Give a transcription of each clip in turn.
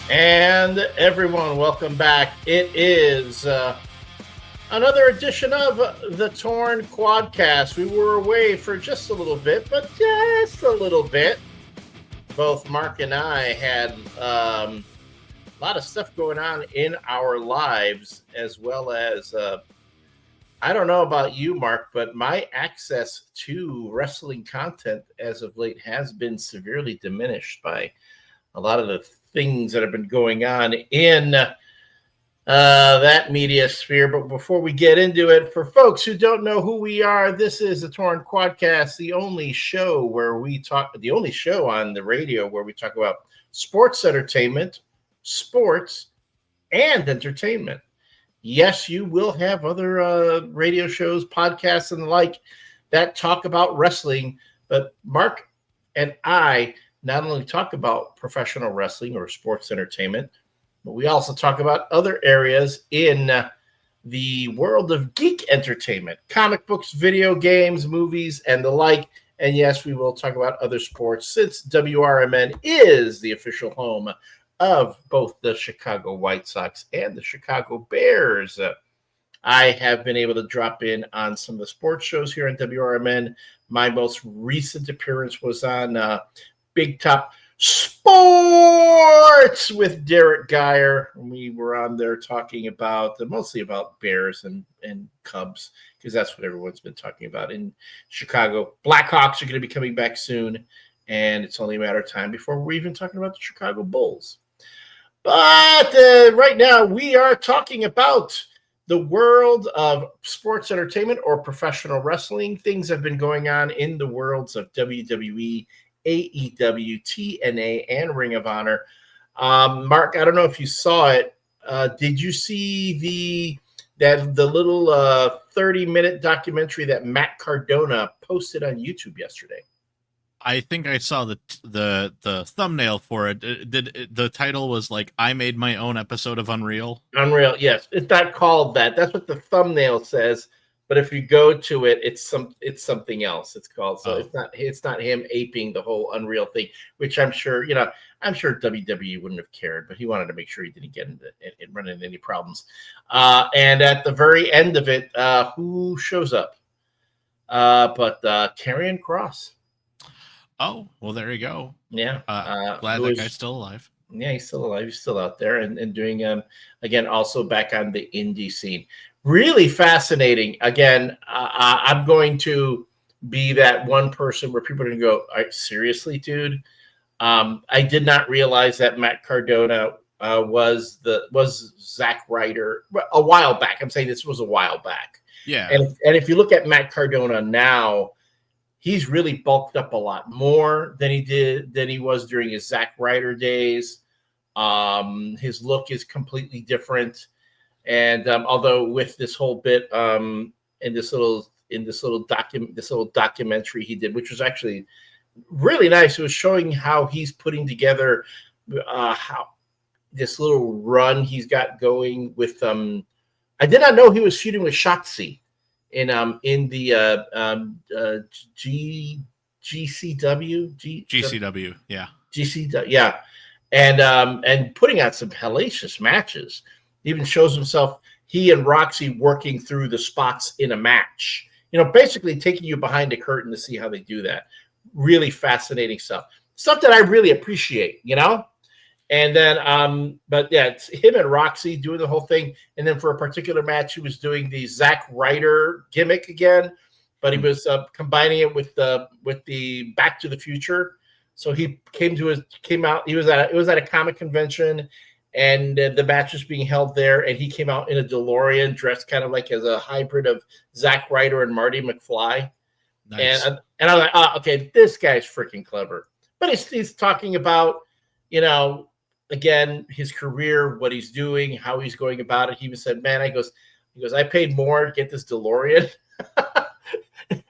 And everyone, welcome back. It is another edition of the Torn Quadcast. We were away for just a little bit, but just a little bit. Both Mark and I had a lot of stuff going on in our lives, as well as I don't know about you, Mark, but my access to wrestling content as of late has been severely diminished by a lot of the things that have been going on in that media sphere. But before we get into it, for folks who don't know who we are, this is the Torn Quadcast, the only show on the radio where we talk about sports entertainment, sports, and entertainment. Yes, you will have other radio shows, podcasts, and the like that talk about wrestling, but Mark and I not only talk about professional wrestling or sports entertainment, but we also talk about other areas in the world of geek entertainment, comic books, video games, movies, and the like. And yes, we will talk about other sports since WRMN is the official home of both the Chicago White Sox and the Chicago Bears. I have been able to drop in on some of the sports shows here on WRMN. My most recent appearance was on Big Top Sports with Derek Geyer. We were on there talking about mostly about Bears and Cubs, because that's what everyone's been talking about in Chicago. Blackhawks are going to be coming back soon, and it's only a matter of time before we're even talking about the Chicago Bulls. But right now we are talking about the world of sports entertainment or professional wrestling. Things have been going on in the worlds of WWE, AEW, TNA, and Ring of Honor. Mark, I don't know if you saw it. Did you see the little 30-minute documentary that Matt Cadona posted on YouTube yesterday? I think I saw the thumbnail for it. The title was like, "I made my own episode of Unreal." Unreal, yes. It's not called that. That's what the thumbnail says. But if you go to it, it's something else. It's called. So it's not him aping the whole Unreal thing, which I'm sure WWE wouldn't have cared, but he wanted to make sure he didn't get into it, run into any problems. And at the very end of it, who shows up? But Karrion Kross. Oh, well, there you go. Yeah. Glad that guy's still alive. Yeah, he's still alive. He's still out there and doing, again, also back on the indie scene. Really fascinating. Again, I'm going to be that one person where people are going to go, seriously, dude? I did not realize that Matt Cadona was Zack Ryder a while back. I'm saying this was a while back. Yeah. And if you look at Matt Cadona now, he's really bulked up a lot more than he was during his Zack Ryder days. His look is completely different. And although with this whole bit in this little documentary he did, which was actually really nice, it was showing how he's putting together how this little run he's got going with. I did not know he was feuding with Shotzi in the GCW, yeah. GCW, yeah, and putting out some hellacious matches. Even shows himself, he and Roxy working through the spots in a match. Basically taking you behind the curtain to see how they do that. Really fascinating stuff that I really appreciate. And then, but yeah, it's him and Roxy doing the whole thing. And then for a particular match, he was doing the Zack Ryder gimmick again, but he was combining it with the Back to the Future. So he came out. It was at a comic convention, and the match was being held there. And he came out in a DeLorean, dressed kind of like as a hybrid of Zack Ryder and Marty McFly. Nice. And I was like, okay, this guy's freaking clever. But he's talking about, again, his career, what he's doing, how he's going about it. He even said, man, he goes, I paid more to get this DeLorean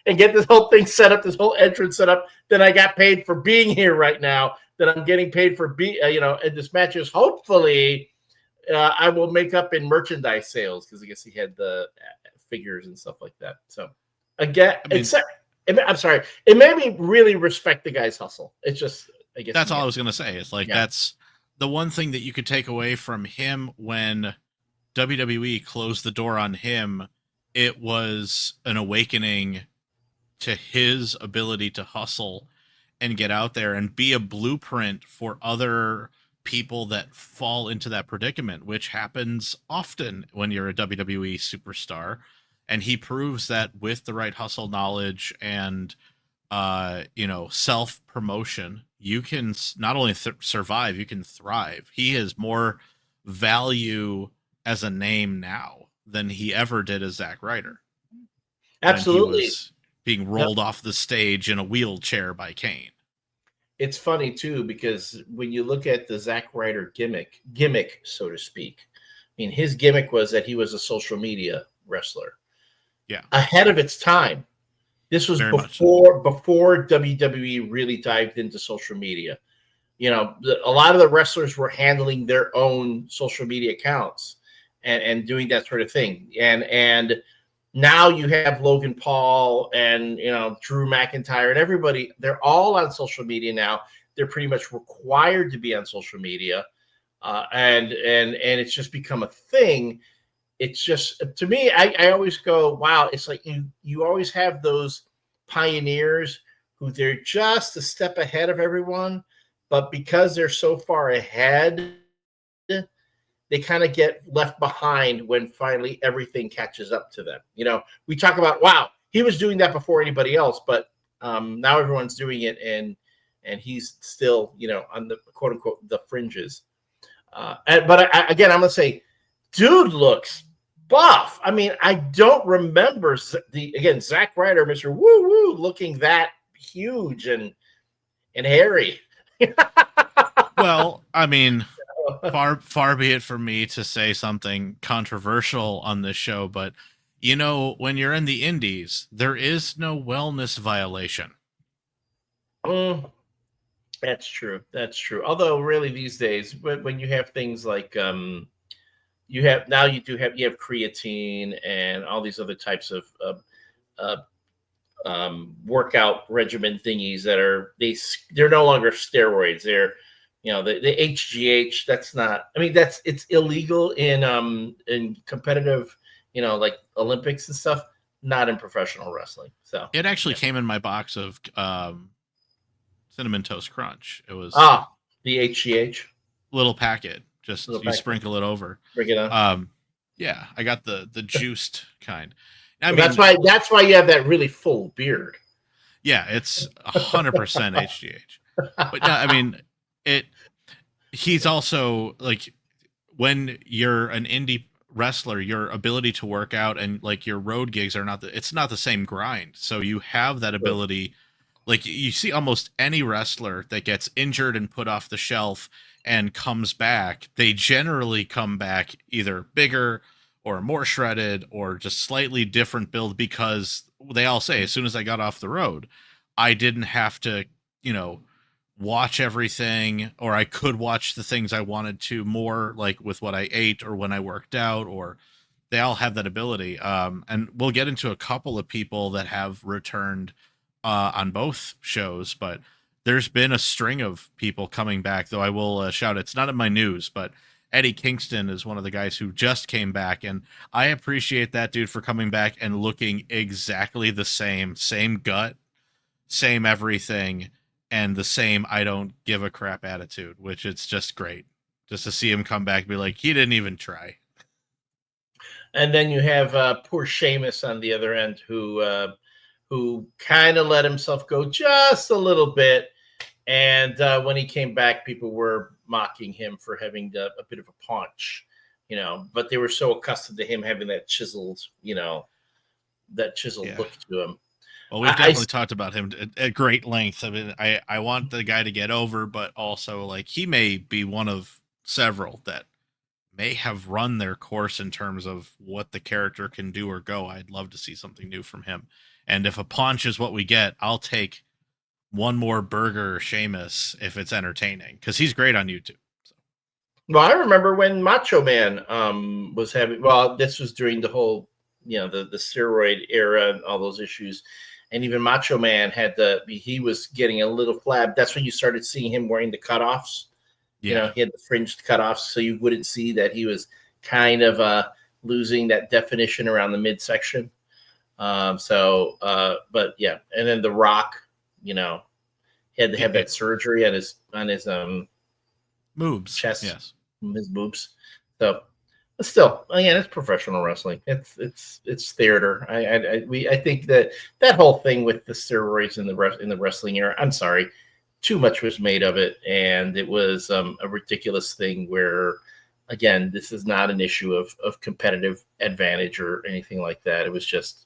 and get this whole thing set up, this whole entrance set up, than I got paid for being here right now, that I'm getting paid for and this match is hopefully I will make up in merchandise sales, because I guess he had the figures and stuff like that. So again, I'm sorry. It made me really respect the guy's hustle. It's just, I guess that's all I was going to say. It's like, the one thing that you could take away from him when WWE closed the door on him, it was an awakening to his ability to hustle and get out there and be a blueprint for other people that fall into that predicament, which happens often when you're a WWE superstar. And he proves that with the right hustle knowledge and self promotion, you can not only survive, you can thrive. He has more value as a name now than he ever did as Zack Ryder when he Absolutely. was being rolled off the stage in a wheelchair by Kane. It's funny too, because when you look at the Zack Ryder gimmick, so to speak, I mean, his gimmick was that he was a social media wrestler. Yeah. Ahead of its time. This was Very before WWE really dived into social media. You know, a lot of the wrestlers were handling their own social media accounts and doing that sort of thing. And now you have Logan Paul and, you know, Drew McIntyre and everybody. They're all on social media now. They're pretty much required to be on social media. And it's just become a thing. It's just, to me, I always go, wow, it's like you always have those pioneers who they're just a step ahead of everyone, but because they're so far ahead, they kind of get left behind when finally everything catches up to them. You know, we talk about, wow, he was doing that before anybody else, but now everyone's doing it, and he's still, you know, on the quote unquote the fringes. But again, I'm gonna say, dude looks buff. I mean, I don't remember Zack Ryder, Mr. Woo Woo, looking that huge and hairy. Well, I mean, far be it from me to say something controversial on this show, but you know, when you're in the indies, there is no wellness violation. That's true. That's true. Although, really, these days, when you have things like you have creatine and all these other types of workout regimen thingies that are they're no longer steroids. They're, you know, the HGH. That's not. I mean, it's illegal in competitive, you know, like Olympics and stuff. Not in professional wrestling. So it actually came in my box of Cinnamon Toast Crunch. It was the HGH little packet. Just you sprinkle it over. Bring it on. Yeah, I got the juiced kind. I mean, that's why you have that really full beard. Yeah, it's 100% HGH. But no, I mean, he's also like, when you're an indie wrestler, your ability to work out and like your road gigs are it's not the same grind. So you have that ability. Like, you see almost any wrestler that gets injured and put off the shelf and comes back, they generally come back either bigger or more shredded or just slightly different build, because they all say, as soon as I got off the road, I didn't have to, you know, watch everything, or I could watch the things I wanted to more, like with what I ate or when I worked out, or they all have that ability. And we'll get into a couple of people that have returned on both shows, but there's been a string of people coming back, though I will shout, it's not in my news, but Eddie Kingston is one of the guys who just came back, and I appreciate that dude for coming back and looking exactly the same gut, same everything, and the same I don't give a crap attitude, which it's just great just to see him come back and be like, he didn't even try. And then you have poor Sheamus on the other end, who kind of let himself go just a little bit. And when he came back, people were mocking him for having a bit of a paunch, you know, but they were so accustomed to him having that chiseled, you know, look to him. Well, we've definitely talked about him at great length. I mean, I want the guy to get over, but also, like, he may be one of several that may have run their course in terms of what the character can do or go. I'd love to see something new from him. And if a paunch is what we get, I'll take one more burger Sheamus if it's entertaining, because he's great on YouTube. So. Well, I remember when Macho Man was having, well, this was during the whole, you know, the steroid era and all those issues. And even Macho Man he was getting a little flab. That's when you started seeing him wearing the cutoffs Yeah. He had the fringed cutoffs, so you wouldn't see that he was kind of losing that definition around the midsection. But yeah, and then The Rock, he had to have that surgery on his boobs, chest, yes, his boobs. So, but still, again, it's professional wrestling. It's theater. I think that whole thing with the steroids in the wrestling era. I'm sorry, too much was made of it, and it was a ridiculous thing where, again, this is not an issue of competitive advantage or anything like that. It was just,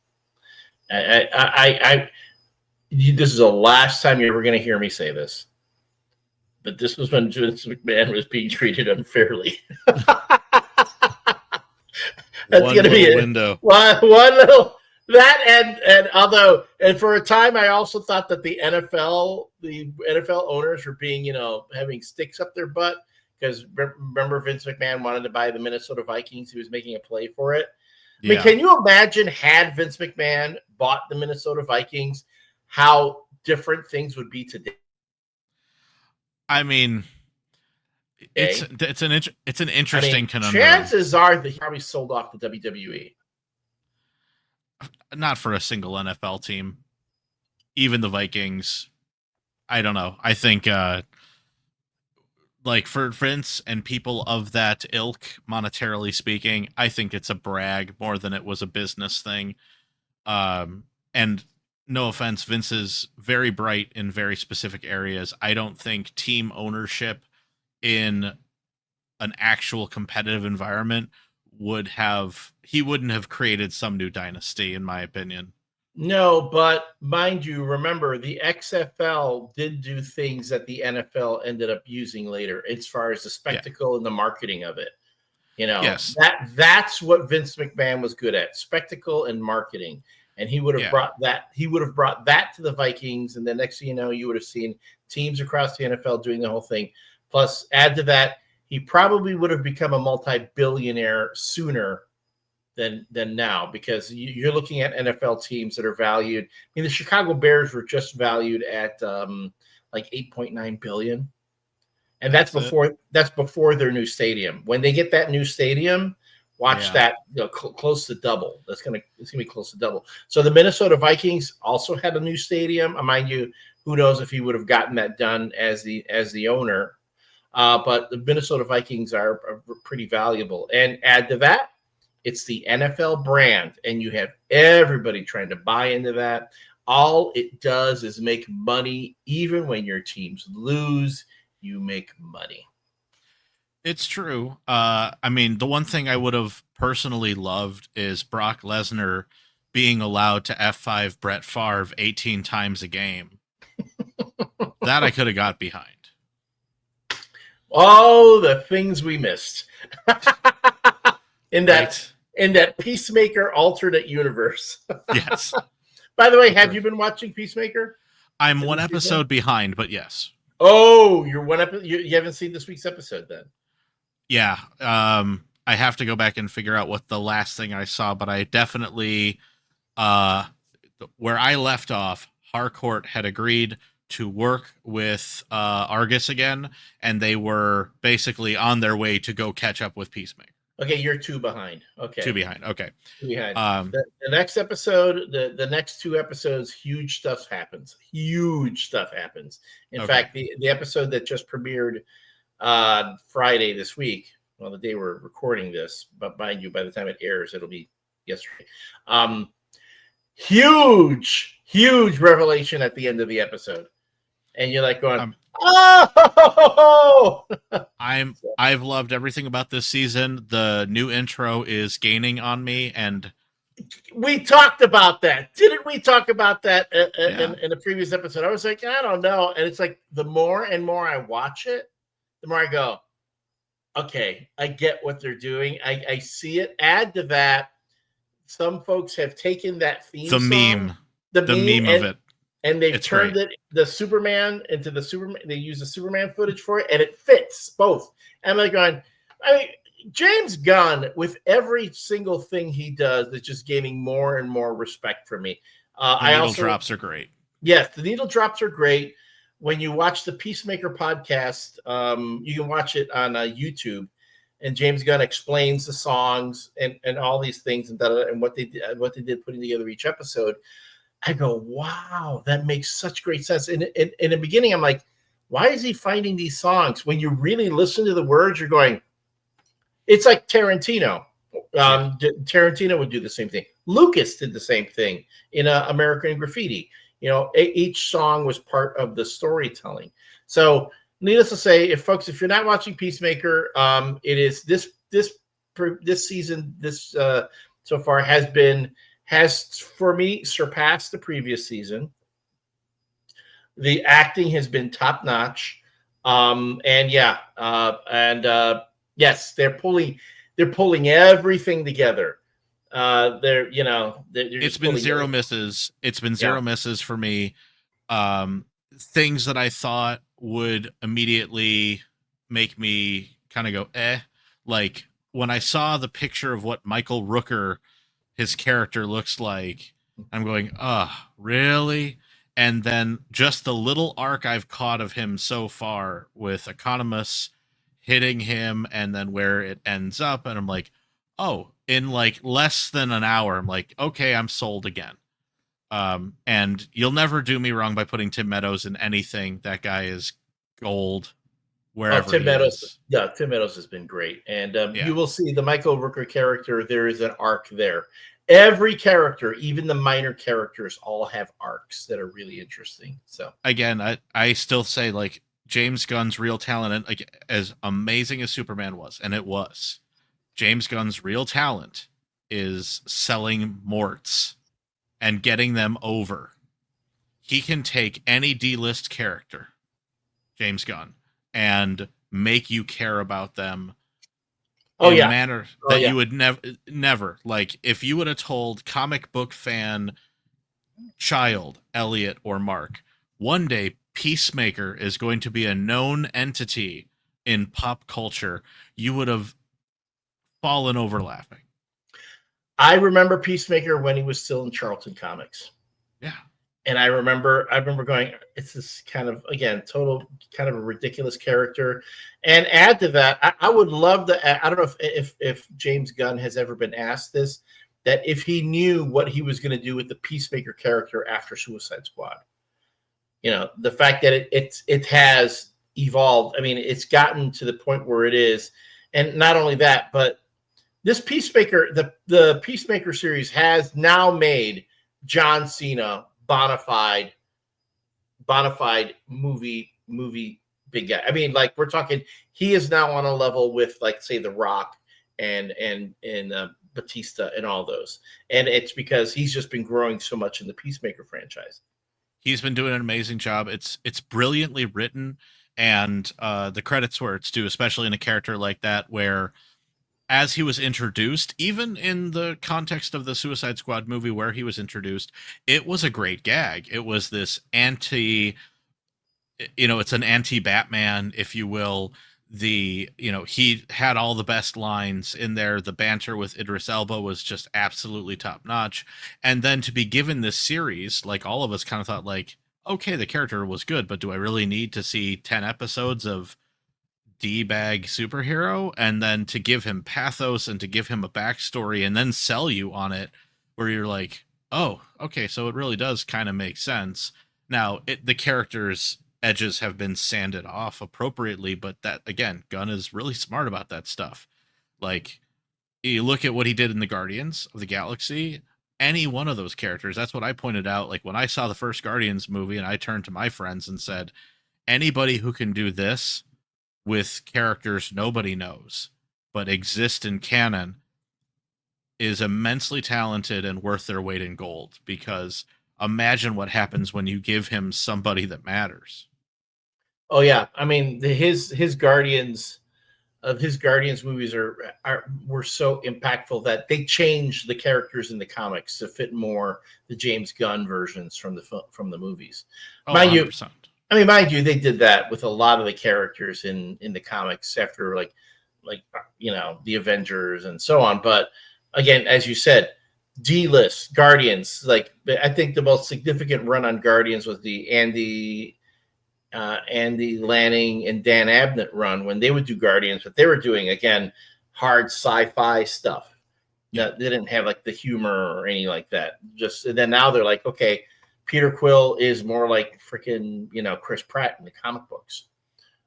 this is the last time you're ever going to hear me say this, but this was when Vince McMahon was being treated unfairly. That's going to be a window. One little that and for a time I also thought that the NFL owners were being having sticks up their butt, because remember Vince McMahon wanted to buy the Minnesota Vikings. He was making a play for it. I mean, can you imagine had Vince McMahon bought the Minnesota Vikings, how different things would be today? I mean, it's an interesting conundrum. Chances are that he probably sold off the WWE. Not for a single NFL team, even the Vikings. I don't know. I think like for Vince and people of that ilk, monetarily speaking, I think it's a brag more than it was a business thing. And no offense, Vince is very bright in very specific areas. I don't think team ownership in an actual competitive environment he wouldn't have created some new dynasty, in my opinion. No, but mind you, remember the XFL did do things that the NFL ended up using later, as far as the spectacle and the marketing of it. Yes. That's what Vince McMahon was good at, spectacle and marketing. And he would have brought that. He would have brought that to the Vikings, and the next thing you know, you would have seen teams across the NFL doing the whole thing. Plus, add to that, he probably would have become a multi-billionaire sooner than now, because you're looking at NFL teams that are valued. I mean, the Chicago Bears were just valued at like $8.9 billion, and that's before their new stadium. When they get that new stadium, watch that close to double. It's gonna be close to double. So the Minnesota Vikings also had a new stadium. Mind you, who knows if he would have gotten that done as the owner. But the Minnesota Vikings are pretty valuable. And add to that, it's the NFL brand, and you have everybody trying to buy into that. All it does is make money. Even when your teams lose, you make money. It's true. I mean, the one thing I would have personally loved is Brock Lesnar being allowed to F5 Brett Favre 18 times a game. That I could have got behind. Oh, the things we missed. In that Peacemaker alternate universe. Yes. By the way, have you been watching Peacemaker? I'm one episode behind, but yes. Oh, you're one episode. You haven't seen this week's episode then? Yeah. I have to go back and figure out what the last thing I saw, but I definitely, where I left off, Harcourt had agreed to work with Argus again, and they were basically on their way to go catch up with Peacemaker. Okay, you're 2 behind. Okay. 2 behind. Okay. 2 behind. The next episode, the next 2 episodes, huge stuff happens. Huge stuff happens. In fact, the episode that just premiered Friday this week, well, the day we're recording this, but mind you, by the time it airs, it'll be yesterday. Huge revelation at the end of the episode. And you're like going, oh! I've loved everything about this season. The new intro is gaining on me, and we talked about that. Didn't we talk about that in a previous episode? I was like, I don't know. And it's like the more and more I watch it, the more I go, okay, I get what they're doing. I see it. Add to that, some folks have taken that theme song, the meme of it, and they've turned the Superman into the Superman. They use the Superman footage for it, and it fits both. And I'm like going, I mean, James Gunn, with every single thing he does, is just gaining more and more respect for me. The needle drops are great. Yes, the needle drops are great. when you watch the Peacemaker podcast, you can watch it on YouTube, and James Gunn explains the songs and all these things and what they did putting together each episode. I go, wow, that makes such great sense. And in the beginning, I'm like, why is he finding these songs? When you really listen to the words, you're going, it's like Tarantino. Tarantino would do the same thing. Lucas did the same thing in American Graffiti. Each song was part of the storytelling. So, needless to say, if you're not watching Peacemaker, it is this season, so far has for me surpassed the previous season. The acting has been top notch, yes, they're pulling everything together. It's been zero misses. It's been zero misses for me. Things that I thought would immediately make me kind of go, like when I saw the picture of what Michael Rooker, his character, looks like, I'm going, really? And then just the little arc I've caught of him so far with Economos hitting him and then where it ends up, and I'm like, in like less than an hour, I'm like, okay, I'm sold again. And you'll never do me wrong by putting Tim Meadows in anything. That guy is gold wherever Tim Meadows. is. Yeah, Tim Meadows has been great. And you will see the Michael Rooker character, there is an arc there. Every character, even the minor characters, all have arcs that are really interesting. So again, I still say, like, James Gunn's real talent, and like as amazing as Superman was, and it was, James Gunn's real talent is selling morts and getting them over. He can take any D-list character, James Gunn, and make you care about them in a manner that you would never. Like, if you would have told comic book fan child Elliott or Marc, one day Peacemaker is going to be a known entity in pop culture, you would have fallen over laughing. I remember Peacemaker when he was still in Charlton Comics. Yeah. And I remember going, it's this kind of, again, total kind of a ridiculous character. And add to that, I would love to, I don't know if James Gunn has ever been asked this, that if he knew what he was going to do with the Peacemaker character after Suicide Squad. The fact that it has evolved. I mean, it's gotten to the point where it is. And not only that, but this Peacemaker, the Peacemaker series has now made John Cena bona fide movie big guy. I mean, like, we're talking, he is now on a level with, like, say, The Rock and Batista and all those. And it's because he's just been growing so much in the Peacemaker franchise. He's been doing an amazing job. It's brilliantly written, and the credits where it's due, especially in a character like that, where as he was introduced, even in the context of the Suicide Squad movie where he was introduced, it was a great gag. It was this it's an anti-Batman, if you will. He had all the best lines in there. The banter with Idris Elba was just absolutely top notch. And then to be given this series, like, all of us kind of thought, like, okay, the character was good, but do I really need to see 10 episodes of D-bag superhero? And then to give him pathos and to give him a backstory and then sell you on it, where you're like, oh, okay, so it really does kind of make sense. Now, the character's edges have been sanded off appropriately, but that, again, Gunn is really smart about that stuff. Like, you look at what he did in the Guardians of the Galaxy, any one of those characters, that's what I pointed out. Like, when I saw the first Guardians movie, and I turned to my friends and said, anybody who can do this with characters nobody knows but exist in canon is immensely talented and worth their weight in gold, because imagine what happens when you give him somebody that matters. Oh yeah, I mean, his Guardians movies were so impactful that they changed the characters in the comics to fit more the James Gunn versions from the movies. Oh, 100%. Mind you, they did that with a lot of the characters in the comics after like the Avengers and so on. But again, as you said, D-list Guardians. Like, I think the most significant run on Guardians was the Andy Andy Lanning and Dan Abnett run when they would do Guardians, but they were doing, again, hard sci-fi stuff. That they didn't have like the humor or any like that. Just and then now they're like, okay, Peter Quill is more like freaking, Chris Pratt in the comic books.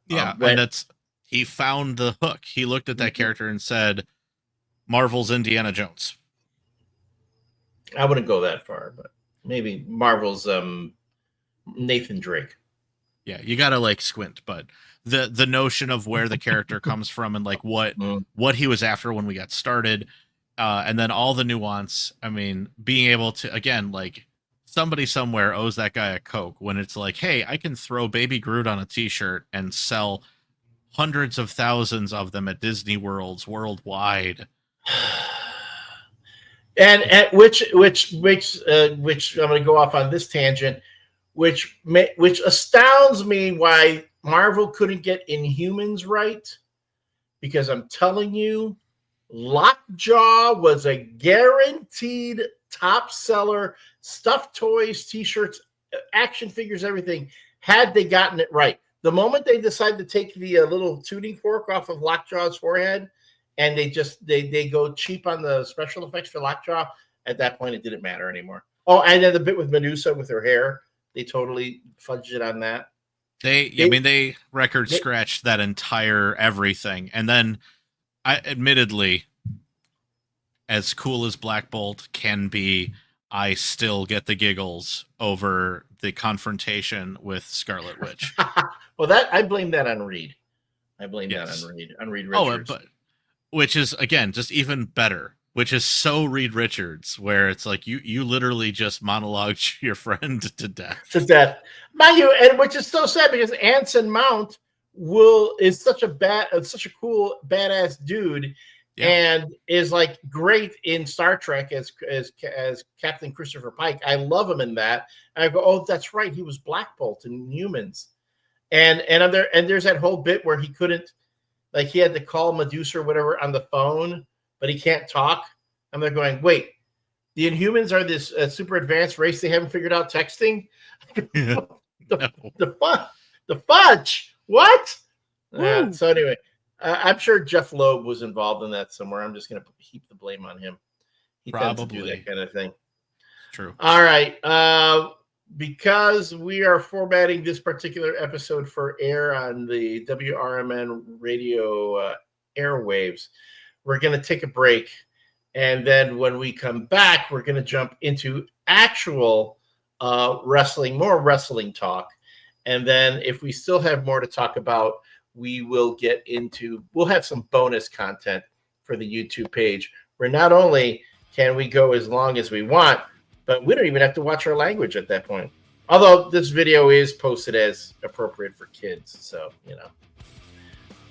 Yeah, and he found the hook. He looked at that character and said, Marvel's Indiana Jones. I wouldn't go that far, but maybe Marvel's Nathan Drake. Yeah, you gotta like squint, but the notion of where the character comes from and like what he was after when we got started, and then all the nuance. I mean, being able to, again, like, somebody somewhere owes that guy a Coke when it's like, hey, I can throw Baby Groot on a t-shirt and sell hundreds of thousands of them at Disney Worlds worldwide. And which makes I'm going to go off on this tangent, which astounds me why Marvel couldn't get Inhumans right, because I'm telling you, Lockjaw was a guaranteed top seller. Stuffed toys, t-shirts, action figures, everything, had they gotten it right. The moment they decided to take the little tuning fork off of Lockjaw's forehead and they go cheap on the special effects for Lockjaw, at that point it didn't matter anymore. Oh, and then the bit with Medusa with her hair, they totally fudged it on that. They record scratched that entire everything. And then, admittedly, as cool as Black Bolt can be, I still get the giggles over the confrontation with Scarlet Witch. Well, I blame that on Reed. I blame that on Reed Richards. But which is, again, just even better. Which is so Reed Richards, where it's like you literally just monologued your friend to death. Mind you, and which is so sad because Anson Mount is such a cool badass dude. Yeah. And is like great in Star Trek as Captain Christopher Pike. I love him in that. And I go, oh, that's right, he was Black Bolt in Humans. And there's that whole bit where he couldn't, like, he had to call Medusa or whatever on the phone, but he can't talk. And they're going, wait, the Inhumans are this super advanced race. They haven't figured out texting. the fudge. What? So anyway. I'm sure Jeff Loeb was involved in that somewhere. I'm just going to heap the blame on him. He tends to do that kind of thing. True. All right. Because we are formatting this particular episode for air on the WRMN radio airwaves, we're going to take a break. And then when we come back, we're going to jump into actual wrestling, more wrestling talk. And then if we still have more to talk about, we'll have some bonus content for the YouTube page where not only can we go as long as we want, but we don't even have to watch our language at that point. Although this video is posted as appropriate for kids. So,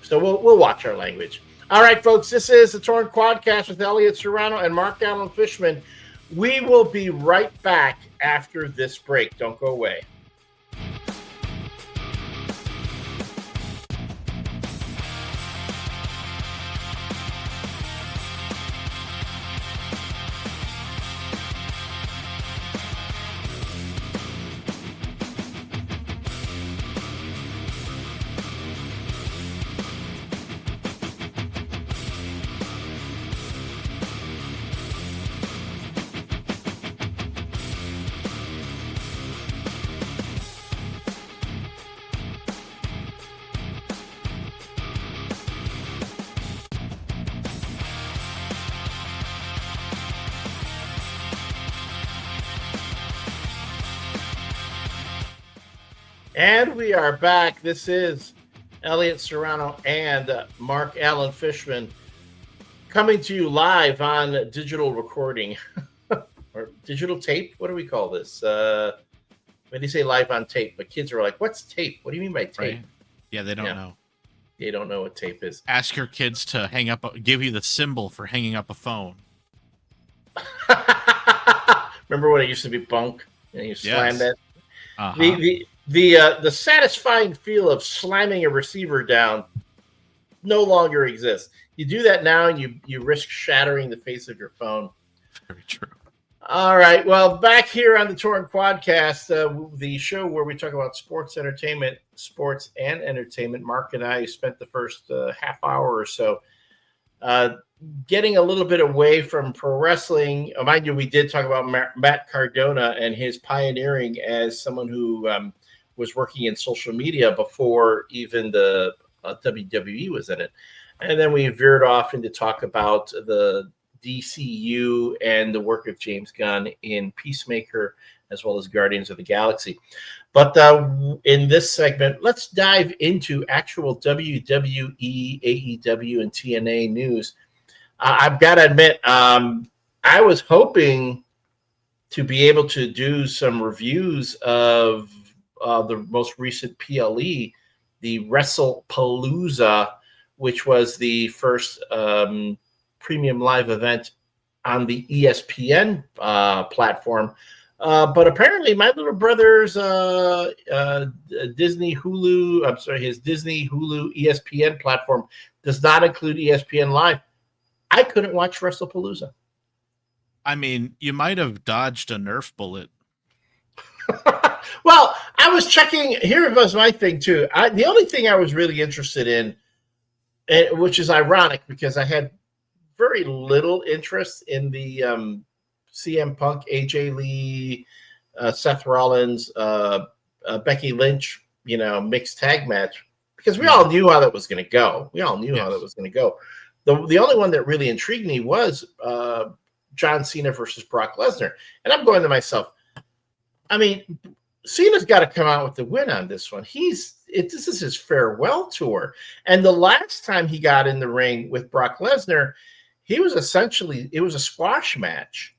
so we'll watch our language. All right, folks, this is the Torn Quadcast with Elliott Serrano and Mark Allen Fishman. We will be right back after this break. Don't go away. And we are back. This is Elliott Serrano and Mark Allen Fishman coming to you live on digital recording or digital tape. What do we call this? When they say live on tape, but kids are like, what's tape? What do you mean by tape? Right. Yeah, they don't know. They don't know what tape is. Ask your kids to give you the symbol for hanging up a phone. Remember when it used to be bunk and you slammed it? Uh-huh. The satisfying feel of slamming a receiver down no longer exists. You do that now and you risk shattering the face of your phone. Very true. All right. Well, back here on the Torn Quadcast, the show where we talk about sports and entertainment. Mark and I spent the first half hour or so getting a little bit away from pro wrestling. Mind you, we did talk about Matt Cardona and his pioneering as someone who was working in social media before even the WWE was in it. And then we veered off into talk about the DCU and the work of James Gunn in Peacemaker, as well as Guardians of the Galaxy. But in this segment, let's dive into actual WWE, AEW, and TNA news. I've got to admit, I was hoping to be able to do some reviews of the most recent PLE, the Wrestlepalooza, which was the first premium live event on the ESPN platform. But apparently my little brother's Disney Hulu, his Disney Hulu ESPN platform does not include ESPN Live. I couldn't watch Wrestlepalooza. I mean, you might have dodged a Nerf bullet. Well, I was checking. Here was my thing, too. The only thing I was really interested in, which is ironic because I had very little interest in the CM Punk, AJ Lee, Seth Rollins, Becky Lynch, mixed tag match, because we all knew how that was going to go. The only one that really intrigued me was John Cena versus Brock Lesnar. And I'm going to myself, I mean, Cena's got to come out with the win on this one. This is his farewell tour. And the last time he got in the ring with Brock Lesnar, it was a squash match.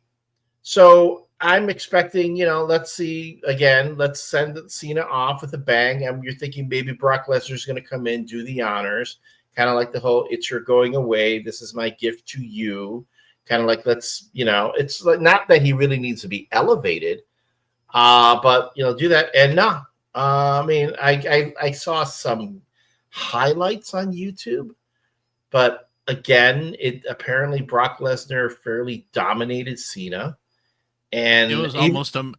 So I'm expecting, let's see again, let's send Cena off with a bang. And you're thinking maybe Brock Lesnar's going to come in, do the honors, kind of like the whole, it's your going away. This is my gift to you. Kind of like, it's like, not that he really needs to be elevated, but, do that. And no, I mean, I saw some highlights on YouTube, but again, apparently Brock Lesnar fairly dominated Cena. And it was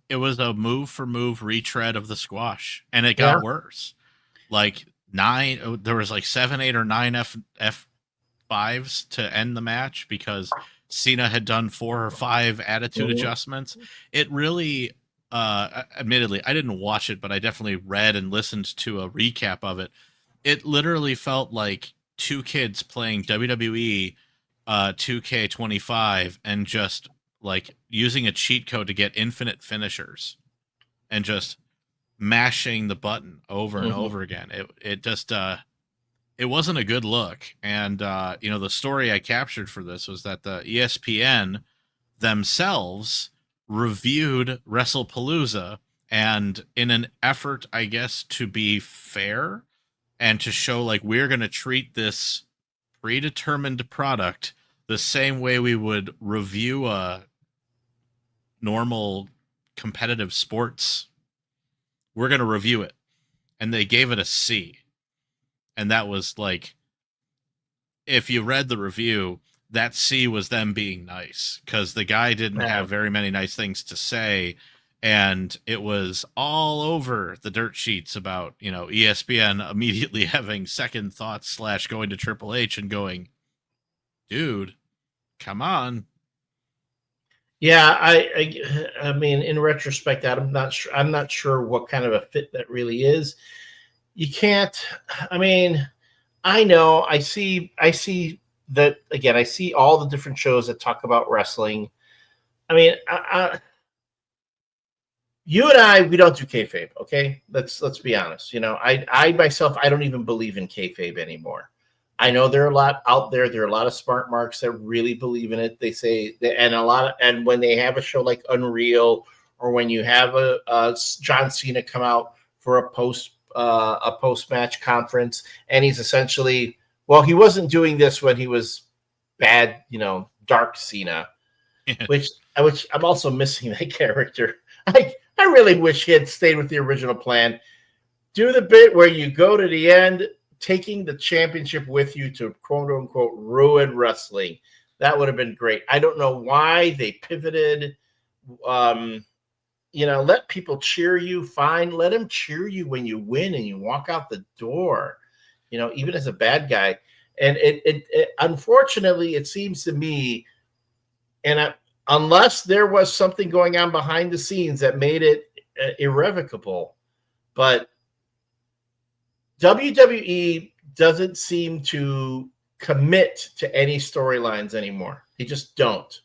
it was a move for move retread of the squash, and it got worse. Like there was like 7, 8, or 9 F5s to end the match because Cena had done 4 or 5 attitude adjustments. It really, admittedly, I didn't watch it, but I definitely read and listened to a recap of it. It literally felt like 2 kids playing WWE 2K25 and just like using a cheat code to get infinite finishers and just mashing the button over and over again. It just it wasn't a good look. And the story I captured for this was that the ESPN themselves reviewed Wrestlepalooza, and in an effort, I guess, to be fair and to show like we're going to treat this predetermined product the same way we would review a normal competitive sports, we're going to review it. And they gave it a C. And that was like, if you read the review, that C was them being nice, because the guy didn't have very many nice things to say. And it was all over the dirt sheets about, ESPN immediately having second thoughts / going to Triple H and going, dude, come on. Yeah, I mean, in retrospect, I'm not sure what kind of a fit that really is. You can't. I mean, I know. I see that again. I see all the different shows that talk about wrestling. I mean, you and I, we don't do kayfabe. Okay, let's be honest. I myself, I don't even believe in kayfabe anymore. I know there are a lot out there. There are a lot of smart marks that really believe in it. They say, and when they have a show like Unreal, or when you have a John Cena come out for a post match conference, and he's essentially, well, he wasn't doing this when he was bad, dark Cena, which I'm also missing that character. I really wish he had stayed with the original plan. Do the bit where you go to the end, taking the championship with you to quote unquote ruin wrestling. That would have been great. I don't know why they pivoted, let people cheer you. Fine, let them cheer you when you win and you walk out the door. Even as a bad guy. And it unfortunately, it seems to me, unless there was something going on behind the scenes that made it irrevocable, but WWE doesn't seem to commit to any storylines anymore. They just don't.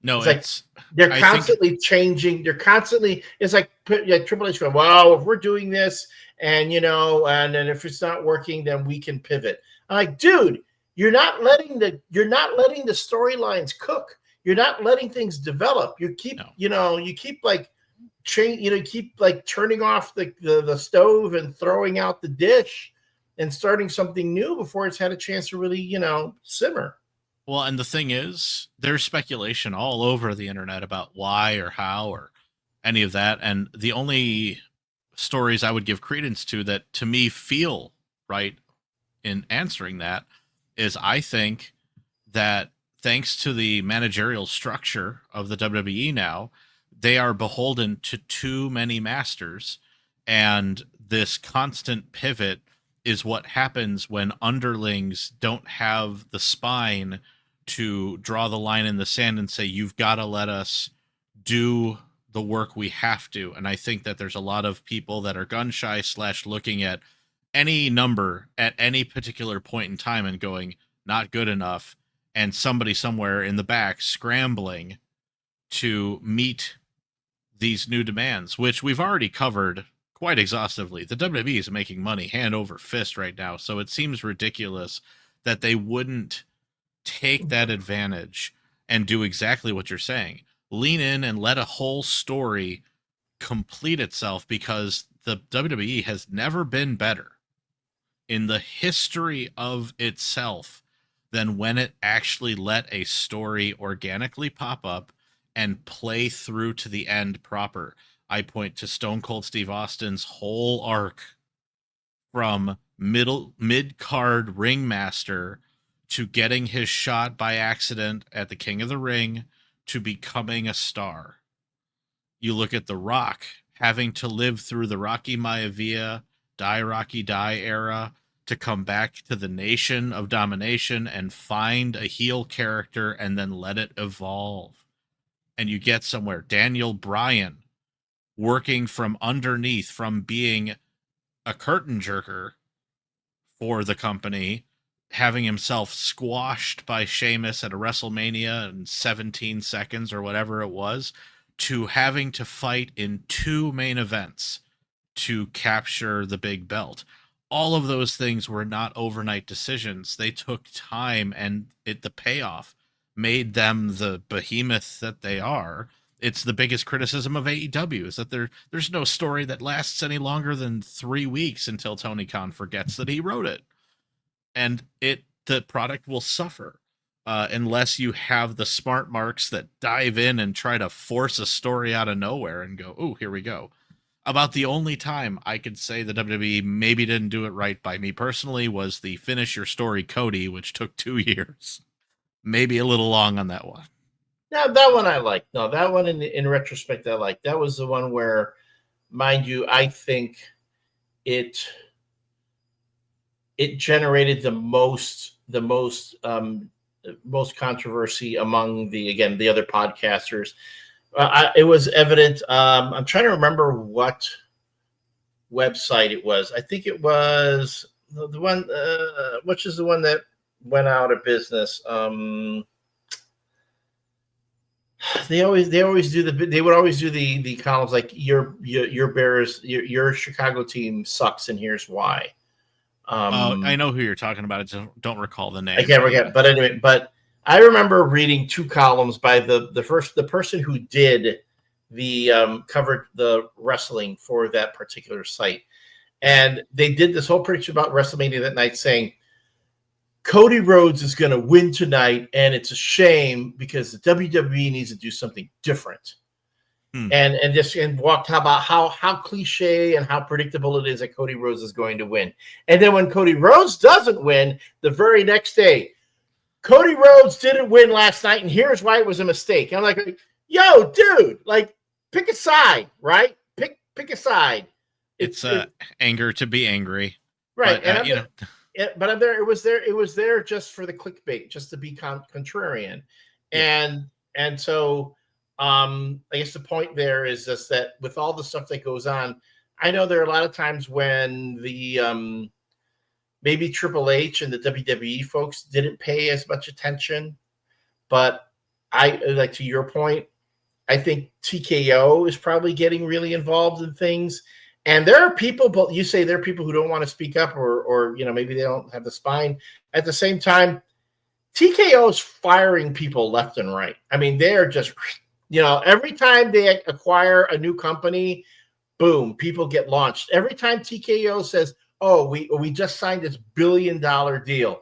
No, it's like they're constantly changing. They're constantly. It's like Triple H going, "Wow, if we're doing this, and and if it's not working, then we can pivot." I'm like, dude, you're not letting the storylines cook. You're not letting things develop. You keep, you keep like turning off the stove and throwing out the dish and starting something new before it's had a chance to really, simmer. Well, and the thing is, there's speculation all over the internet about why or how or any of that. And the only stories I would give credence to that to me feel right in answering that is I think that thanks to the managerial structure of the WWE now, they are beholden to too many masters. And this constant pivot is what happens when underlings don't have the spine to draw the line in the sand and say, you've got to let us do the work we have to. And I think that there's a lot of people that are gun shy / looking at any number at any particular point in time and going, not good enough. And somebody somewhere in the back scrambling to meet these new demands, which we've already covered quite exhaustively. The WWE is making money hand over fist right now. So it seems ridiculous that they wouldn't take that advantage and do exactly what you're saying. Lean in and let a whole story complete itself, because the WWE has never been better in the history of itself than when it actually let a story organically pop up and play through to the end proper. I point to Stone Cold Steve Austin's whole arc from mid-card ringmaster to getting his shot by accident at the King of the Ring to becoming a star. You look at The Rock having to live through the Rocky Maivia, Die Rocky Die era to come back to the Nation of Domination and find a heel character and then let it evolve. And you get somewhere. Daniel Bryan working from underneath, from being a curtain jerker for the company, having himself squashed by Sheamus at a WrestleMania in 17 seconds or whatever it was, to having to fight in 2 main events to capture the big belt. All of those things were not overnight decisions. They took time, and the payoff made them the behemoth that they are. It's the biggest criticism of AEW is that there's no story that lasts any longer than 3 weeks until Tony Khan forgets that he wrote it. And the product will suffer unless you have the smart marks that dive in and try to force a story out of nowhere and go, oh, here we go. About the only time I could say the WWE maybe didn't do it right by me personally was the Finish Your Story Cody, which took 2 years. Maybe a little long on that one. Yeah, that one I liked. No, that one in retrospect I liked. That was the one where, mind you, I think it generated the most controversy among the other podcasters. It was evident. I'm trying to remember what website it was. I think it was the one, which is the one that went out of business. They would always do the columns like your Bears, your Chicago team sucks, and here's why. I know who you're talking about. I just don't recall the name. I can't forget. But anyway, I remember reading 2 columns by the person who did the covered the wrestling for that particular site, and they did this whole prediction about WrestleMania that night, saying Cody Rhodes is going to win tonight, and it's a shame because the WWE needs to do something different. And walked about how cliche and how predictable it is that Cody Rhodes is going to win. And then when Cody Rhodes doesn't win, the very next day, Cody Rhodes didn't win last night, and here's why it was a mistake. And I'm like, yo, dude, like pick a side, right? Pick a side. It's anger to be angry, right? But And but I'm there. It was there. It was there just for the clickbait, just to be contrarian, and so I guess the point there is just that with all the stuff that goes on, I know there are a lot of times when the maybe Triple H and the WWE folks didn't pay as much attention, but I like to your point. I think TKO is probably getting really involved in things. And there are people, but you say there are people who don't want to speak up or maybe they don't have the spine. At the same time, TKO is firing people left and right. I mean, they're just, every time they acquire a new company, boom, people get launched. Every time TKO says, oh, we just signed this $1 billion deal,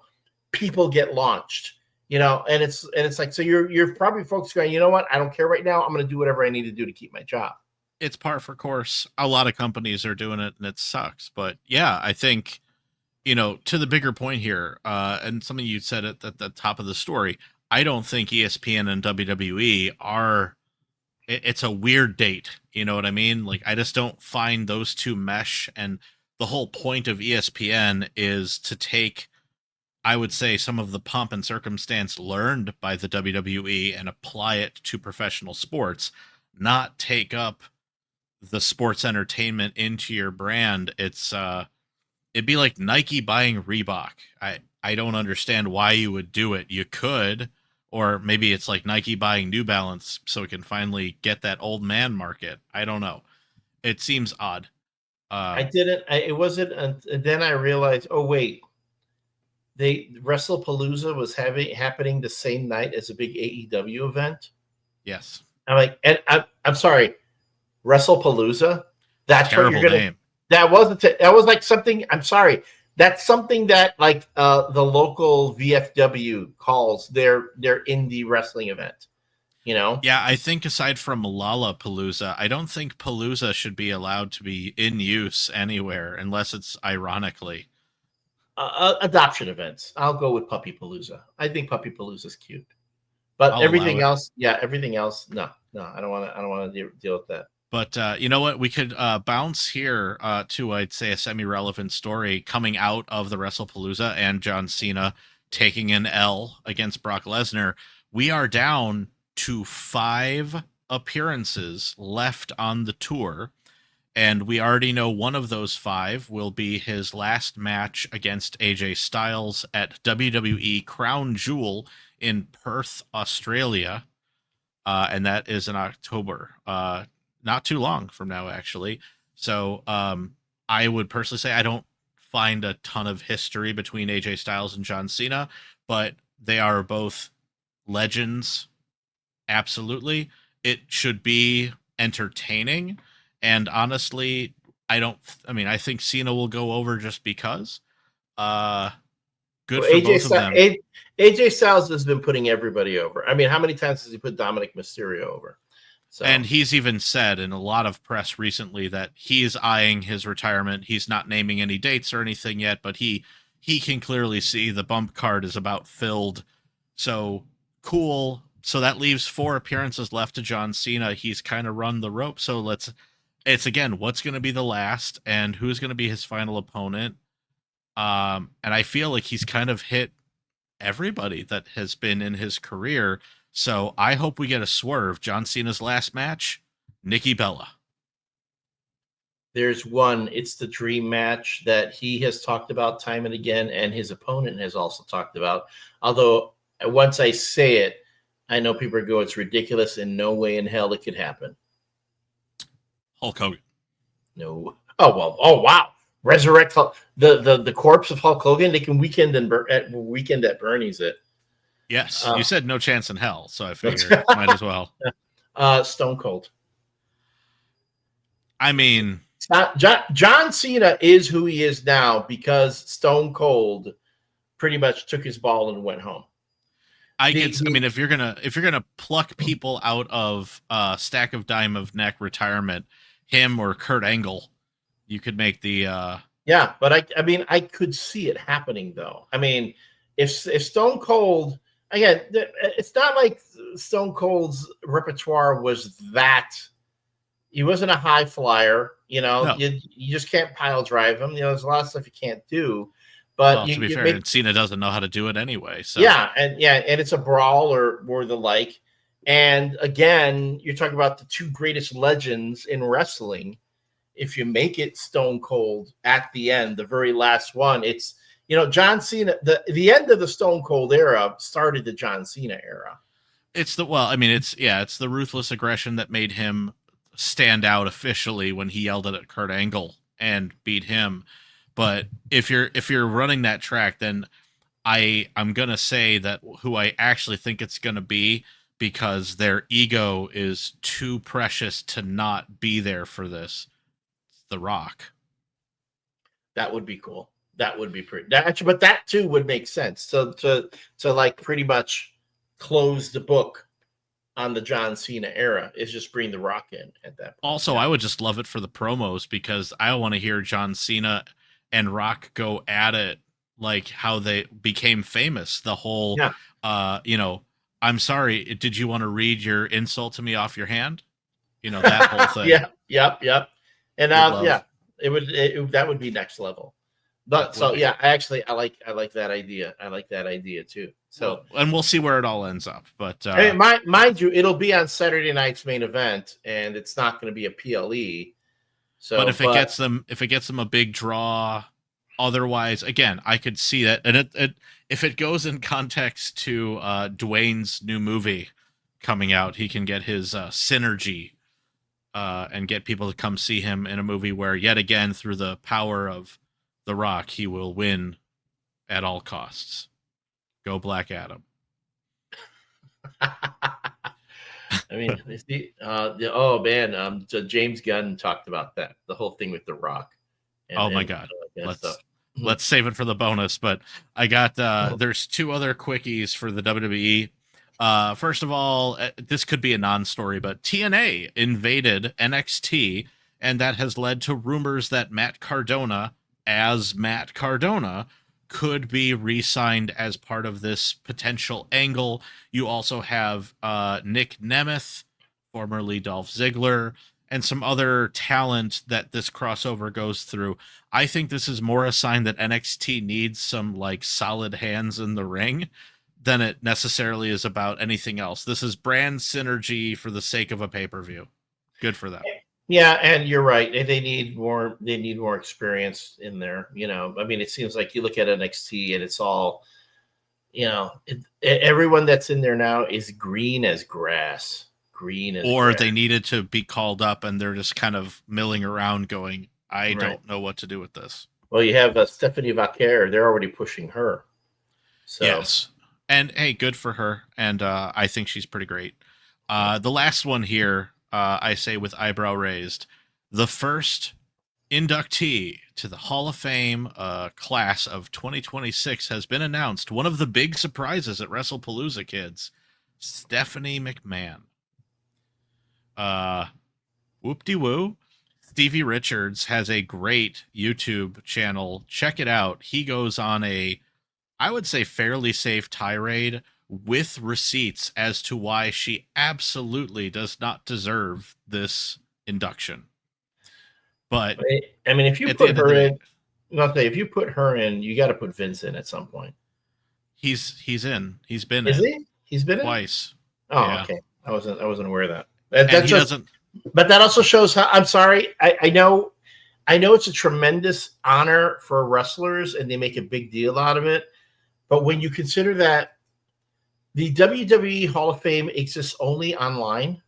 people get launched. And it's like, so you're probably folks going, you know what? I don't care right now. I'm going to do whatever I need to do to keep my job. It's par for course. A lot of companies are doing it and it sucks. But yeah, I think, to the bigger point here, and something you said at the top of the story, I don't think ESPN and WWE it's a weird date. You know what I mean? Like, I just don't find those two mesh. And the whole point of ESPN is to take, I would say, some of the pomp and circumstance learned by the WWE and apply it to professional sports, not take up the sports entertainment into your brand. It'd be like Nike buying Reebok. I don't understand why you would do it. You could, or maybe it's like Nike buying New Balance so it can finally get that old man market. I don't know. It seems odd. It wasn't, and then I realized, oh wait, Wrestlepalooza was happening the same night as a big AEW event. Yes. I'm like, and I'm sorry, Wrestlepalooza. That's terrible what you're gonna. Name. That was like something. I'm sorry. That's something that like the local VFW calls their indie wrestling event. Yeah, I think aside from Lollapalooza, I don't think Palooza should be allowed to be in use anywhere unless it's ironically. Adoption events. I'll go with Puppy Palooza. I think Puppy Palooza is cute, but everything else, no, I don't want to deal with that. But you know what? We could bounce here to, I'd say, a semi-relevant story coming out of the Wrestlepalooza and John Cena taking an L against Brock Lesnar. We are down to 5 appearances left on the tour, and we already know one of those 5 will be his last match against AJ Styles at WWE Crown Jewel in Perth, Australia, and that is in October. Not too long from now, actually. So I would personally say I don't find a ton of history between AJ Styles and John Cena, but they are both legends. Absolutely. It should be entertaining. And honestly, I think Cena will go over just because. Good for both of them. AJ Styles has been putting everybody over. I mean, how many times has he put Dominic Mysterio over? So. And he's even said in a lot of press recently that he's eyeing his retirement. He's not naming any dates or anything yet, but he can clearly see the bump card is about filled. So cool. So that leaves 4 appearances left to John Cena. He's kind of run the rope. So it's again, what's going to be the last and who's going to be his final opponent. And I feel like he's kind of hit everybody that has been in his career. So I hope we get a swerve. John Cena's last match, Nikki Bella. There's one. It's the dream match that he has talked about time and again, and his opponent has also talked about. Although once I say it, I know people go, it's ridiculous, and no way in hell it could happen. Hulk Hogan. No. Oh, well. Oh, wow. Resurrect the corpse of Hulk Hogan. They can weekend at Bernie's it. Yes, you said no chance in hell, so I figured might as well. Stone Cold. I mean, John Cena is who he is now because Stone Cold pretty much took his ball and went home. I mean, if you're gonna pluck people out of stack of dime of neck retirement, him or Kurt Angle, you could make the. Yeah, but I mean, I could see it happening though. I mean, if Stone Cold. again, it's not like Stone Cold's repertoire was that. He wasn't a high flyer, No. You just can't pile drive him. There's a lot of stuff you can't do. But well, to be fair, Cena doesn't know how to do it anyway. So and it's a brawl or the like. And again, you're talking about the two greatest legends in wrestling. If you make it Stone Cold at the end, the very last one, it's John Cena. The end of the Stone Cold era started the John Cena era. It's the ruthless aggression that made him stand out officially when he yelled at Kurt Angle and beat him. But if you're running that track, then I'm gonna say that who I actually think it's gonna be, because their ego is too precious to not be there for this. The Rock. That would be cool. That would be pretty. But that too would make sense. So to like pretty much close the book on the John Cena era is just bring The Rock in at that point. Also, I would just love it for the promos, because I want to hear John Cena and Rock go at it like how they became famous. The whole, I'm sorry, did you want to read your insult to me off your hand? That whole thing. Yep. And that would be next level. But I like that idea. I like that idea too. So and we'll see where it all ends up. But mind you, it'll be on Saturday night's main event, and it's not going to be a PLE. So, but if it gets them a big draw, otherwise, again, I could see that. And if it goes in context to Dwayne's new movie coming out, he can get his synergy and get people to come see him in a movie where, yet again, through the power of The Rock, he will win at all costs. Go Black Adam. I mean, James Gunn talked about that, the whole thing with The Rock. My God. Let's save it for the bonus. But I got, there's two other quickies for the WWE. First of all, this could be a non-story, but TNA invaded NXT, and that has led to rumors that Matt Cadona, as Matt Cadona, could be re-signed as part of this potential angle. You also have Nick Nemeth, formerly Dolph Ziggler, and some other talent that this crossover goes through. I think this is more a sign that NXT needs some solid hands in the ring than it necessarily is about anything else. This is brand synergy for the sake of a pay-per-view. Good for them. Yeah, and you're right. They need more experience in there. I mean, it seems like you look at NXT and it's all, everyone that's in there now is green as grass. They needed to be called up and they're just kind of milling around going, I don't know what to do with this. Well, you have Stephanie Vaquer. They're already pushing her. So. Yes. And hey, good for her. And I think she's pretty great. The last one here, I say with eyebrow raised, the first inductee to the Hall of Fame class of 2026 has been announced. One of the big surprises at Wrestlepalooza, kids, Stephanie McMahon. Whoop-de-woo. Stevie Richards has a great YouTube channel. Check it out. He goes on I would say, fairly safe tirade with receipts as to why she absolutely does not deserve this induction. But I mean, if you put her in, if you put her in, you got to put Vince in at some point. He's in. He's been in. Is he? He's been twice. In? Oh, yeah. Okay. I wasn't aware of that. But that also shows how. I'm sorry. I know it's a tremendous honor for wrestlers, and they make a big deal out of it. But when you consider that the WWE Hall of Fame exists only online,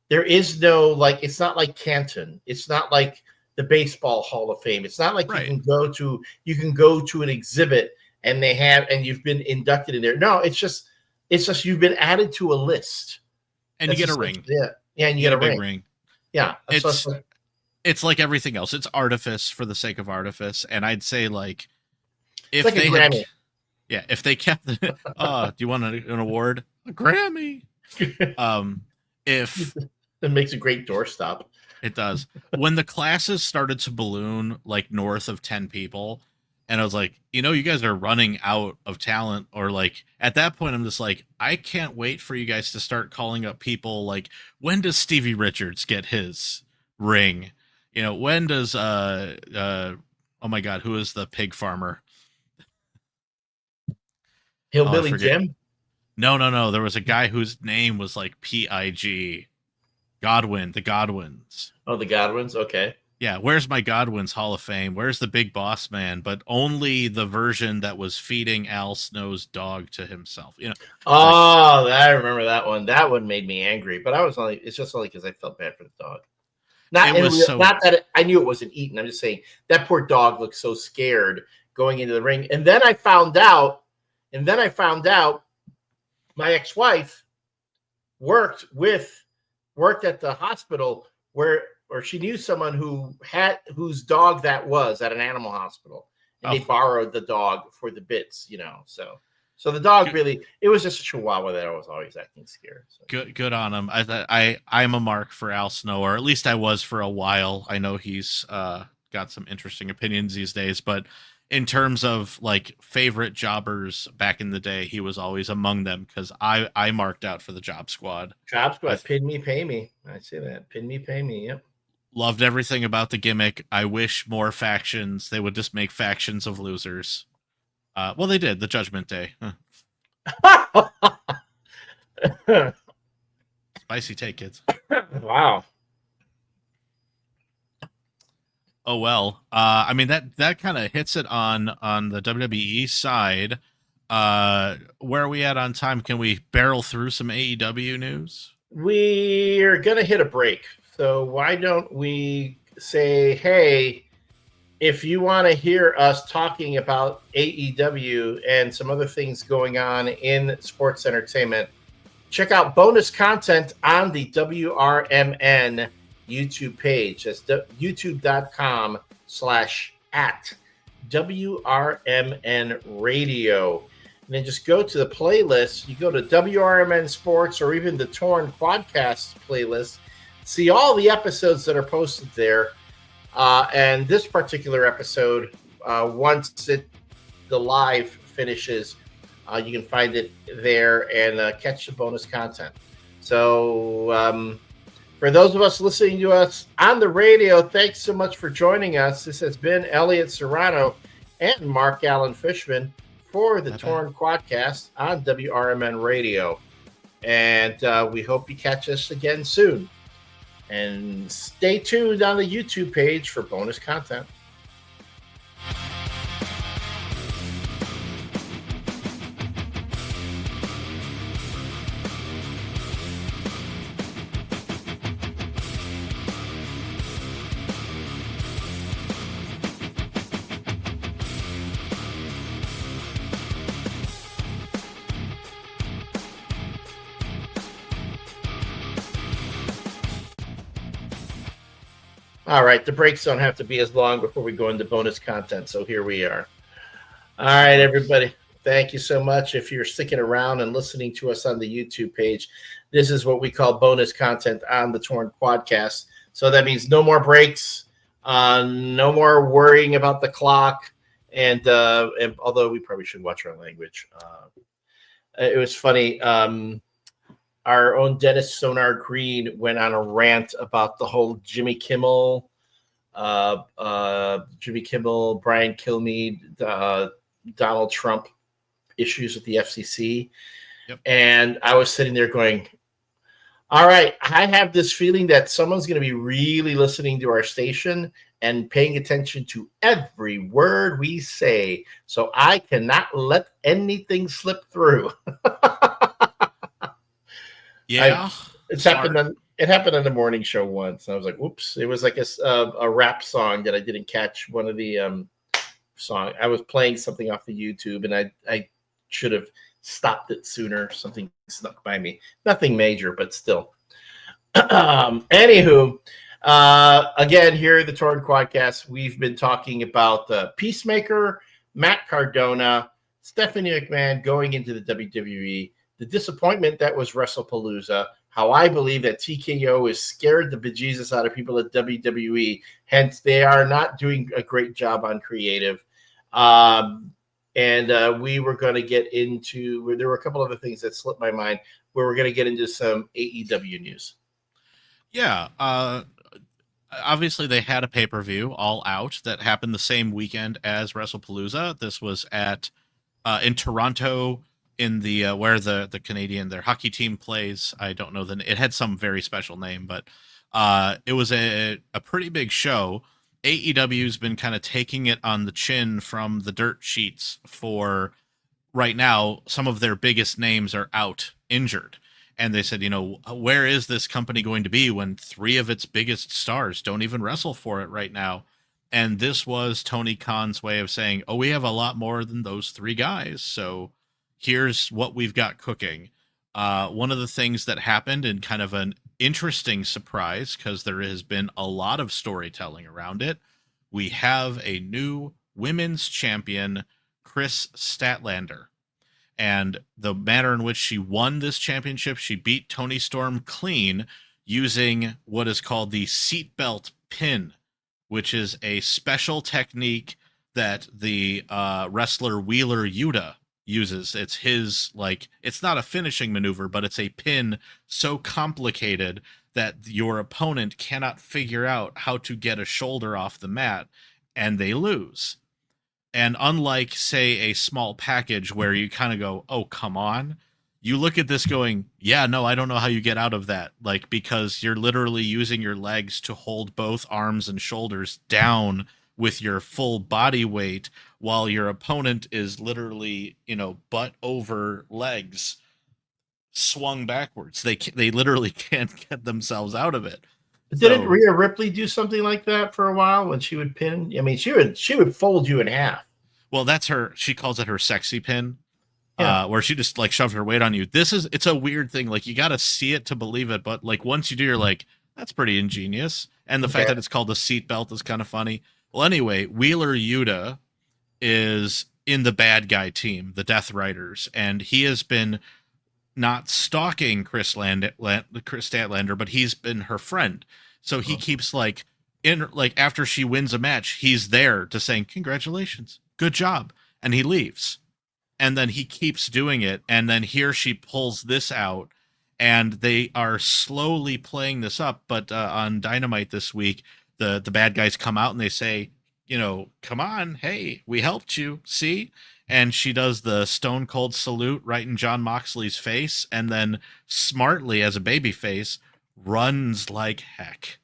there is no it's not like Canton. It's not like the Baseball Hall of Fame. It's not like you can go to an exhibit and you've been inducted in there. No, it's just you've been added to a list. And you get a ring. Yeah, and you get a big ring. Yeah. It's like everything else. It's artifice for the sake of artifice. And I'd say if they Grammy. If they kept do you want an award? A Grammy. If it makes a great doorstop. It does. When the classes started to balloon north of 10 people, And I was like, you guys are running out of talent. Or like at that point, I'm just like, I can't wait for you guys to start calling up people. Like, when does Stevie Richards get his ring? When does oh my God, who is the pig farmer? Oh, I Hillbilly forget. Jim. No. There was a guy whose name was like Pig. Godwin, the Godwins. Oh, the Godwins. Okay. Yeah, where's my Godwin's Hall of Fame? Where's the big boss man? But only the version that was feeding Al Snow's dog to himself. Oh, I remember that one. That one made me angry, but it's just only because I felt bad for the dog. Not that I knew it wasn't eaten. I'm just saying that poor dog looked so scared going into the ring. And then I found out my ex-wife worked at the hospital or she knew someone whose dog that was at an animal hospital, and they borrowed the dog for the bits, So the dog it was just a Chihuahua that I was always acting scared. So. Good on him. I'm a mark for Al Snow, or at least I was for a while. I know he's got some interesting opinions these days, but in terms of like favorite jobbers back in the day, he was always among them because I marked out for the Job Squad. Pin me, pay me. I see that. Pin me, pay me. Yep. Loved everything about the gimmick. I wish more factions. They would just make factions of losers. Well, they did. The Judgment Day. Spicy take, kids. Wow. Oh well. I mean that kind of hits it on the WWE side. Where are we at on time? Can we barrel through some AEW news? We're gonna hit a break. So why don't we say, hey, if you want to hear us talking about AEW and some other things going on in sports entertainment, check out bonus content on the WRMN YouTube page. That's youtube.com/@WRMN Radio. And then just go to the playlist. You go to WRMN Sports or even the Torn Quadcast playlist. See all the episodes that are posted there. And this particular episode, once the live finishes, you can find it there and catch the bonus content. So for those of us listening to us on the radio, thanks so much for joining us. This has been Elliott Serrano and Mark Allen Fishman for the Torn Quadcast on WRMN Radio. And we hope you catch us again soon. And stay tuned on the YouTube page for bonus content. All right, the breaks don't have to be as long before we go into bonus content, so here we are. All right, everybody, thank you so much. If you're sticking around and listening to us on the YouTube page, this is what we call bonus content on the Torn Quadcast. So that means no more breaks, no more worrying about the clock, and although we probably should watch our language. It was funny. Our own Dennis Sonar Green went on a rant about the whole Jimmy Kimmel, Brian Kilmeade, Donald Trump issues with the FCC. Yep. And I was sitting there going, all right, I have this feeling that someone's going to be really listening to our station and paying attention to every word we say. So I cannot let anything slip through. Yeah, it happened on the morning show once. I was like, "Oops!" It was like a rap song that I didn't catch. One of the song I was playing something off the YouTube, and I should have stopped it sooner. Something snuck by me. Nothing major, but still. Anywho, again here at the Torn Quadcast, we've been talking about Peacemaker, Matt Cardona, Stephanie McMahon going into the WWE. The disappointment that was Wrestlepalooza, how I believe that TKO is scared the bejesus out of people at WWE. Hence, they are not doing a great job on creative. And we were going to get into, there were a couple other things that slipped my mind where we're going to get into some AEW news. Yeah. Obviously, they had a pay-per-view, All Out, that happened the same weekend as Wrestlepalooza. This was at in Toronto, in the where the Canadian their hockey team plays. I don't know it had some very special name, but it was a pretty big show. AEW's been kind of taking it on the chin from the dirt sheets for right now. Some of their biggest names are out injured. And they said, where is this company going to be when three of its biggest stars don't even wrestle for it right now? And this was Tony Khan's way of saying, oh, we have a lot more than those three guys. So here's what we've got cooking. One of the things that happened, and kind of an interesting surprise, because there has been a lot of storytelling around it, we have a new women's champion, Chris Statlander. And the manner in which she won this championship, she beat Toni Storm clean using what is called the seatbelt pin, which is a special technique that the wrestler Wheeler Yuta uses. It's his, it's not a finishing maneuver, but it's a pin so complicated that your opponent cannot figure out how to get a shoulder off the mat, and they lose. And unlike, say, a small package where you kind of go, oh, come on, you look at this going, yeah, no, I don't know how you get out of that. Because you're literally using your legs to hold both arms and shoulders down with your full body weight while your opponent is literally, butt over legs swung backwards. They literally can't get themselves out of it. Didn't Rhea Ripley do something like that for a while when she would pin? I mean, she would fold you in half. Well, that's her. She calls it her sexy pin, Yeah. where she just shoved her weight on you. It's a weird thing. You got to see it to believe it, but once you do, you're like, that's pretty ingenious. And the fact that it's called a seatbelt is kind of funny. Well, anyway, Wheeler Yuta is in the bad guy team, the Death Riders, and he has been not stalking Chris Statlander, but he's been her friend. So he keeps after she wins a match, he's there to saying, congratulations, good job. And he leaves. And then he keeps doing it. And then here she pulls this out, and they are slowly playing this up. But on Dynamite this week, the bad guys come out and they say, come on, hey, we helped you, see? And she does the Stone Cold salute right in Jon Moxley's face, and then smartly, as a baby face, runs like heck.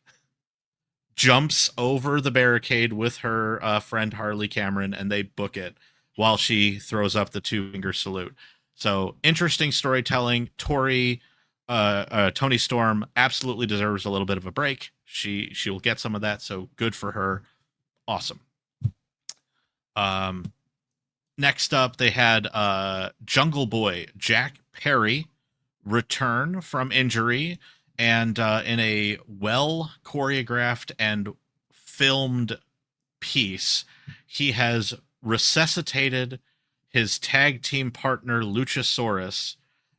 Jumps over the barricade with her friend Harley Cameron, and they book it while she throws up the two-finger salute. So, interesting storytelling. Toni Storm absolutely deserves a little bit of a break. She'll get some of that, so good for her. Awesome. Next up, they had Jungle Boy Jack Perry return from injury, and in a well choreographed and filmed piece, he has resuscitated his tag team partner Luchasaurus,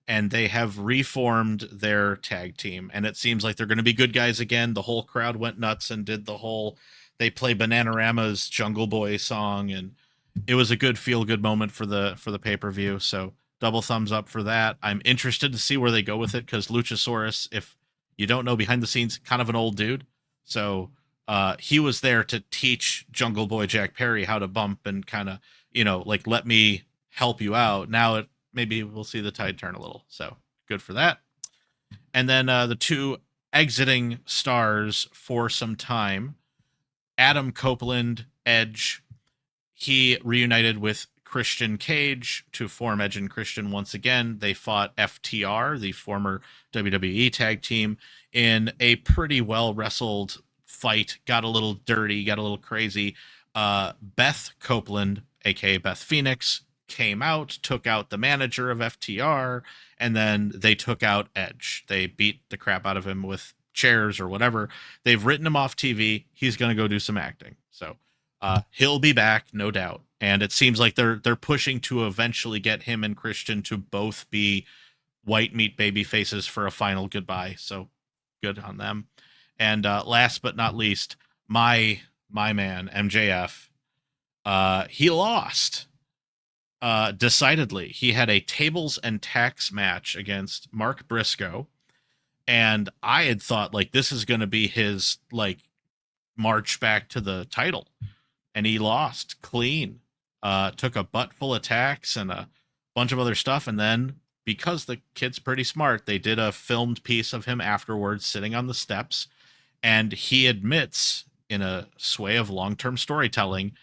and they have reformed their tag team. And it seems like they're going to be good guys again. The whole crowd went nuts and did they play Bananarama's Jungle Boy song, and it was a good feel-good moment for the pay-per-view. So double thumbs up for that. I'm interested to see where they go with it, because Luchasaurus, if you don't know, behind the scenes, kind of an old dude. So he was there to teach Jungle Boy Jack Perry how to bump and kind of, let me help you out. Now maybe we'll see the tide turn a little. So good for that. And then the two exiting stars for some time, Adam Copeland, Edge. He reunited with Christian Cage to form Edge and Christian once again. They fought FTR, the former WWE tag team, in a pretty well wrestled fight. Got a little dirty, got a little crazy. Beth Copeland, aka Beth Phoenix, came out, took out the manager of FTR, and then they took out Edge. They beat the crap out of him with chairs or whatever. They've written him off TV. He's going to go do some acting. So he'll be back, no doubt. And it seems like they're pushing to eventually get him and Christian to both be white meat baby faces for a final goodbye. So good on them. And last but not least, my man MJF He lost. Decidedly. He had a tables and tacks match against Mark Briscoe, and I had thought like this is going to be his like march back to the title, and he lost clean. Took a butt full of tacks and a bunch of other stuff, and then because the kid's pretty smart, they did a filmed piece of him afterwards sitting on the steps, and he admits in a sway of long-term storytelling,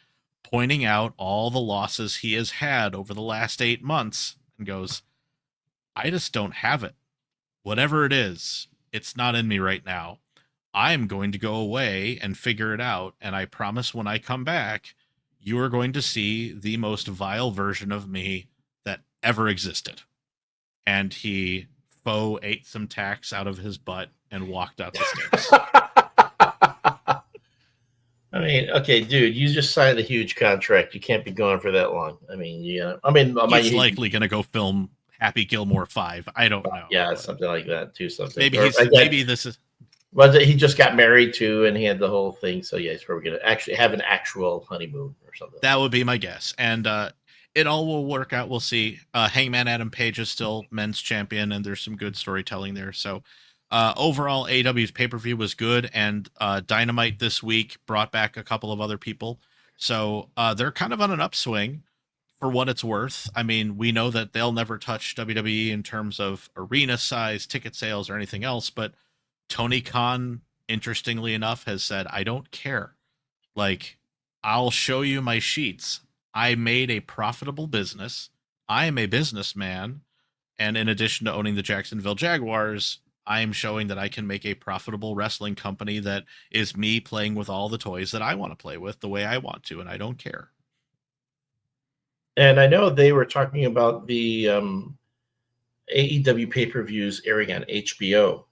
pointing out all the losses he has had over the last 8 months, and goes, I just don't have it. Whatever it is, it's not in me right now. I'm going to go away and figure it out. And I promise when I come back, you are going to see the most vile version of me that ever existed. And he faux ate some tacks out of his butt and walked out the stairs. I mean, okay, dude, you just signed a huge contract. You can't be gone for that long. I mean, he's likely going to go film Happy Gilmore 5. I don't know. Yeah, something like that too. Something. Maybe this is. Was it he just got married too, and he had the whole thing? So yeah, he's probably going to actually have an actual honeymoon or something. That would be my guess, and it all will work out. We'll see. Hangman Adam Page is still men's champion, and there's some good storytelling there. So. Overall, AEW's pay-per-view was good, and Dynamite this week brought back a couple of other people. So they're kind of on an upswing for what it's worth. I mean, we know that they'll never touch WWE in terms of arena size, ticket sales, or anything else, but Tony Khan, interestingly enough, has said, I don't care. Like, I'll show you my sheets. I made a profitable business. I am a businessman. And in addition to owning the Jacksonville Jaguars, I am showing that I can make a profitable wrestling company that is me playing with all the toys that I want to play with the way I want to, and I don't care. And I know they were talking about the AEW pay-per-views airing on HBO.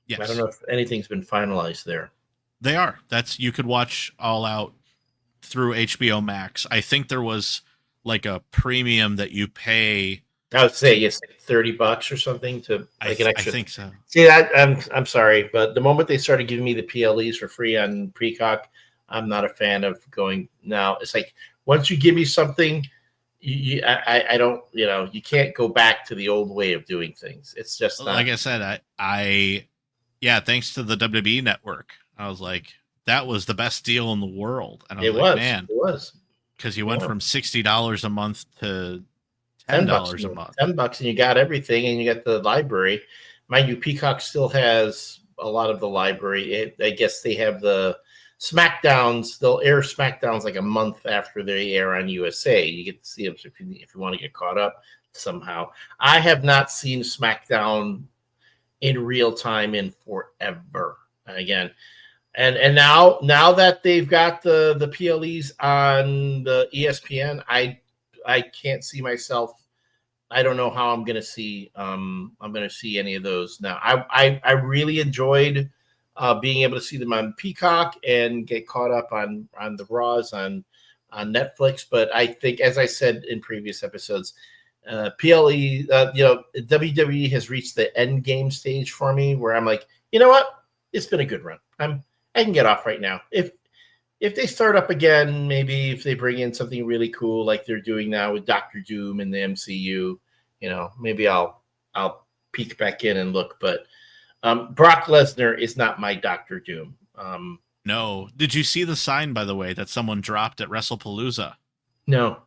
Yes. I don't know if anything's been finalized there. They are. You could watch All Out through HBO Max. I think there was like a premium that you pay. I would say it's like $30 or something to like an extra. I think so. See, I'm sorry, but the moment they started giving me the PLEs for free on Peacock, I'm not a fan of going now. It's like once you give me something, I don't, you can't go back to the old way of doing things. It's just not. Like I said, thanks to the WWE network, I was like, that was the best deal in the world, and I was man, it was because you went from $60 a month to $10 a month. $10, and you got everything, and you got the library. Mind you, Peacock still has a lot of the library. I guess they have the SmackDowns. They'll air SmackDowns like a month after they air on USA. You get to see them if you want to get caught up somehow. I have not seen SmackDown in real time in forever. Again, and now that they've got the PLEs on the ESPN, I can't see myself. I don't know how I'm going to see. I'm going to see any of those now. I really enjoyed being able to see them on Peacock and get caught up on the Raws on Netflix. But I think, as I said in previous episodes, PLE, WWE has reached the end game stage for me, where I'm like, you know what? It's been a good run. I can get off right now. If they start up again, maybe if they bring in something really cool like they're doing now with Doctor Doom and the MCU, maybe I'll peek back in and look. But Brock Lesnar is not my Doctor Doom. No. Did you see the sign, by the way, that someone dropped at Wrestlepalooza? No.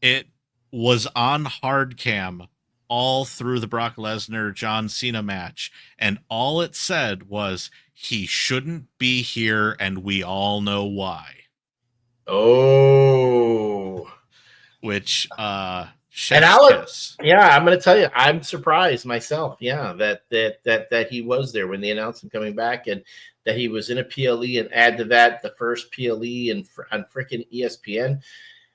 It was on hard cam all through the Brock Lesnar John Cena match, and all it said was, he shouldn't be here, and we all know why. Oh. Which and Alex, I'm going to tell you, I'm surprised myself. Yeah, that he was there when they announced him coming back, and that he was in a PLE, and add to that the first PLE on freaking ESPN.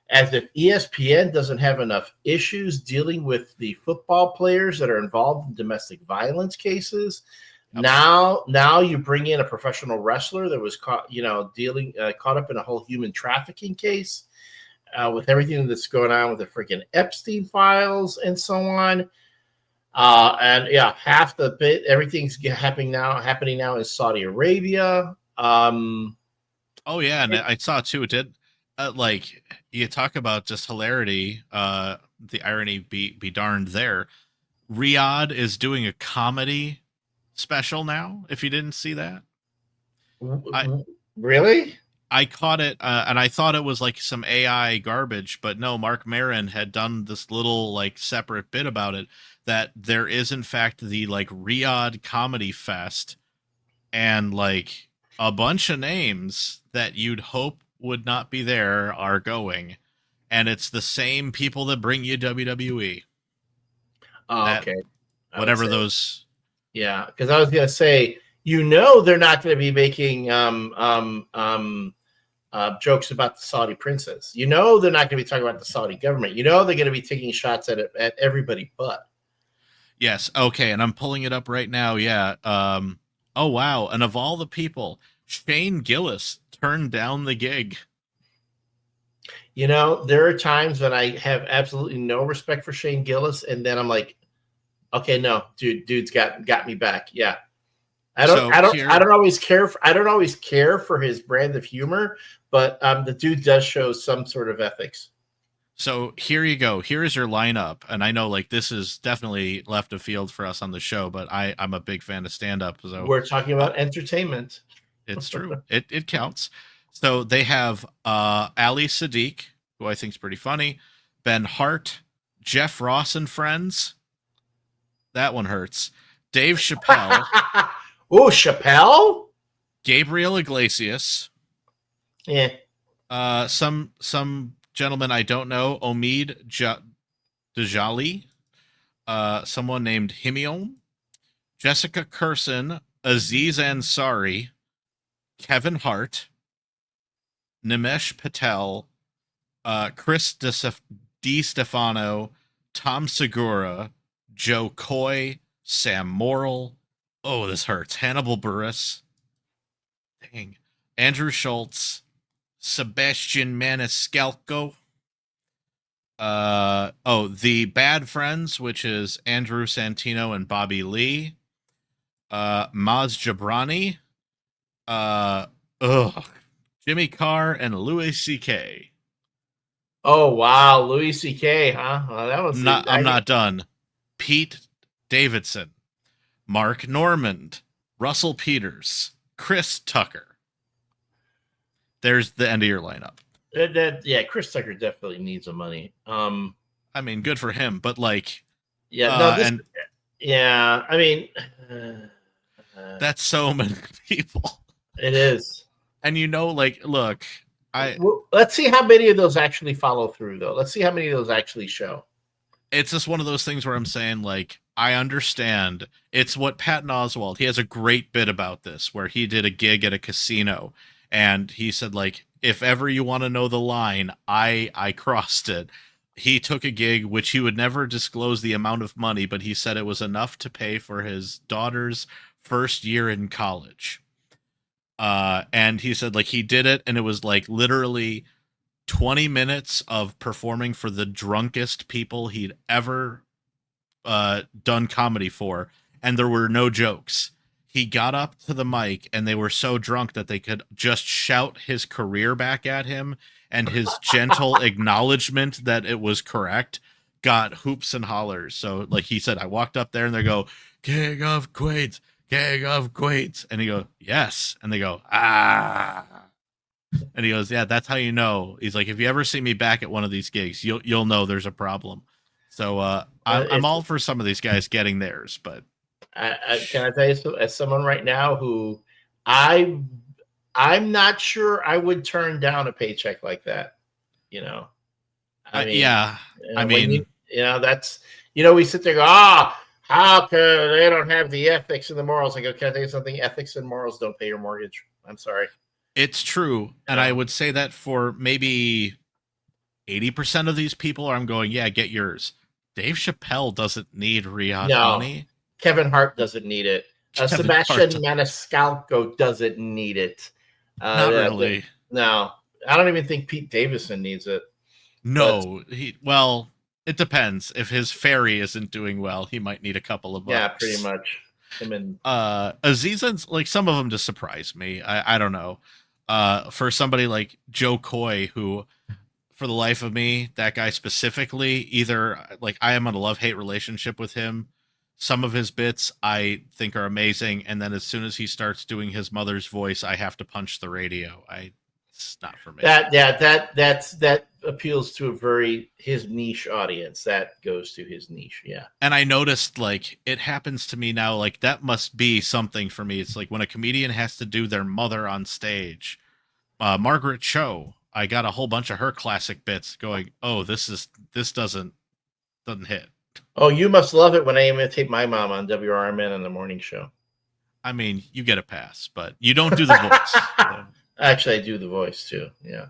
As if ESPN doesn't have enough issues dealing with the football players that are involved in domestic violence cases. Yep. Now you bring in a professional wrestler that was caught up in a whole human trafficking case. With everything that's going on with the freaking Epstein files and so on. Half the bit, everything's happening now in Saudi Arabia. And I saw too, it did. like you talk about just hilarity. The irony be darned there. Riyadh is doing a comedy special now. If you didn't see that, I Really? I caught it, and I thought it was like some AI garbage, but no, Mark Maron had done this little like separate bit about it, that there is in fact the like Riyadh Comedy Fest, and like a bunch of names that you'd hope would not be there are going, and it's the same people that bring you WWE. Oh, That okay. whatever those. Yeah, because I was gonna say, they're not going to be making jokes about the Saudi princes. They're not going to be talking about the Saudi government. They're going to be taking shots at everybody but. Yes, okay, and I'm pulling it up right now. Yeah. Oh wow, and of all the people, Shane Gillis turned down the gig. There are times when I have absolutely no respect for Shane Gillis, and then I'm like, okay, no, dude's got me back. Yeah. I don't always care for his brand of humor, but the dude does show some sort of ethics. So here you go. Here is your lineup, and I know like this is definitely left of field for us on the show, but I'm a big fan of stand up. So we're talking about entertainment. It's true. It counts. So they have Ali Sadiq, who I think is pretty funny, Ben Hart, Jeff Ross and Friends. That one hurts. Dave Chappelle. Oh, Chappelle? Gabriel Iglesias. Yeah. Some gentleman I don't know, Omid Djali. Someone named Himion. Jessica Curson, Aziz Ansari, Kevin Hart, Nimesh Patel, Chris DiStefano, Tom Segura, Joe Coy, Sam Morrill. Oh, this hurts. Hannibal Buress. Dang. Andrew Schultz, Sebastian Maniscalco. The Bad Friends, which is Andrew Santino and Bobby Lee. Maz Jabrani. Jimmy Carr and Louis C.K. Oh wow, Louis C.K. Huh? Well, that was I'm not done. Pete Davidson, Mark Normand, Russell Peters, Chris Tucker. There's the end of your lineup. Yeah, Chris Tucker definitely needs the money. I mean, good for him, but like, that's so many people. It is. And look, let's see how many of those actually follow through, though. Let's see how many of those actually show. It's just one of those things where I'm saying, like, I understand. It's what Patton Oswalt, he has a great bit about this, where he did a gig at a casino, and he said, like, if ever you want to know the line, I crossed it. He took a gig which he would never disclose the amount of money, but he said it was enough to pay for his daughter's first year in college. And he said, like, he did it, and it was like literally 20 minutes of performing for the drunkest people he'd ever done comedy for, and there were no jokes. He got up to the mic, and they were so drunk that they could just shout his career back at him, and his gentle acknowledgement that it was correct got hoops and hollers. So, like he said, I walked up there, and they go, King of Queens, King of Queens. And he goes, yes. And they go, ah. And he goes, yeah, that's how you know. He's like, if you ever see me back at one of these gigs, you'll know there's a problem. So I'm all for some of these guys getting theirs, but can I tell you, so, as someone right now who I'm not sure I would turn down a paycheck like that. I mean, that's we sit there and go, how could they don't have the ethics and the morals? I go, can I tell you something? Ethics and morals don't pay your mortgage. I'm sorry. It's true. And I would say that for maybe 80% of these people, I'm going, yeah, get yours. Dave Chappelle doesn't need Riyadh money. Kevin Hart doesn't need it. Sebastian Maniscalco doesn't need it. Not really. No, I don't even think Pete Davidson needs it. No, it depends. If his ferry isn't doing well, he might need a couple of bucks. Yeah, pretty much. Azizans, like, some of them just surprise me. I don't know. for somebody like Joe Coy, who, for the life of me, that guy specifically, either like I am on a love-hate relationship with him. Some of his bits I think are amazing, and then as soon as he starts doing his mother's voice, I have to punch the radio. It's not for me. That appeals to his niche audience. That goes to his niche, yeah. And I noticed, like, it happens to me now, like that must be something for me. It's like when a comedian has to do their mother on stage. Margaret Cho, I got a whole bunch of her classic bits going, oh, this doesn't hit. Oh, you must love it when I imitate my mom on WRMN on the morning show. I mean, you get a pass, but you don't do the voice. So. Actually, I do the voice too. Yeah.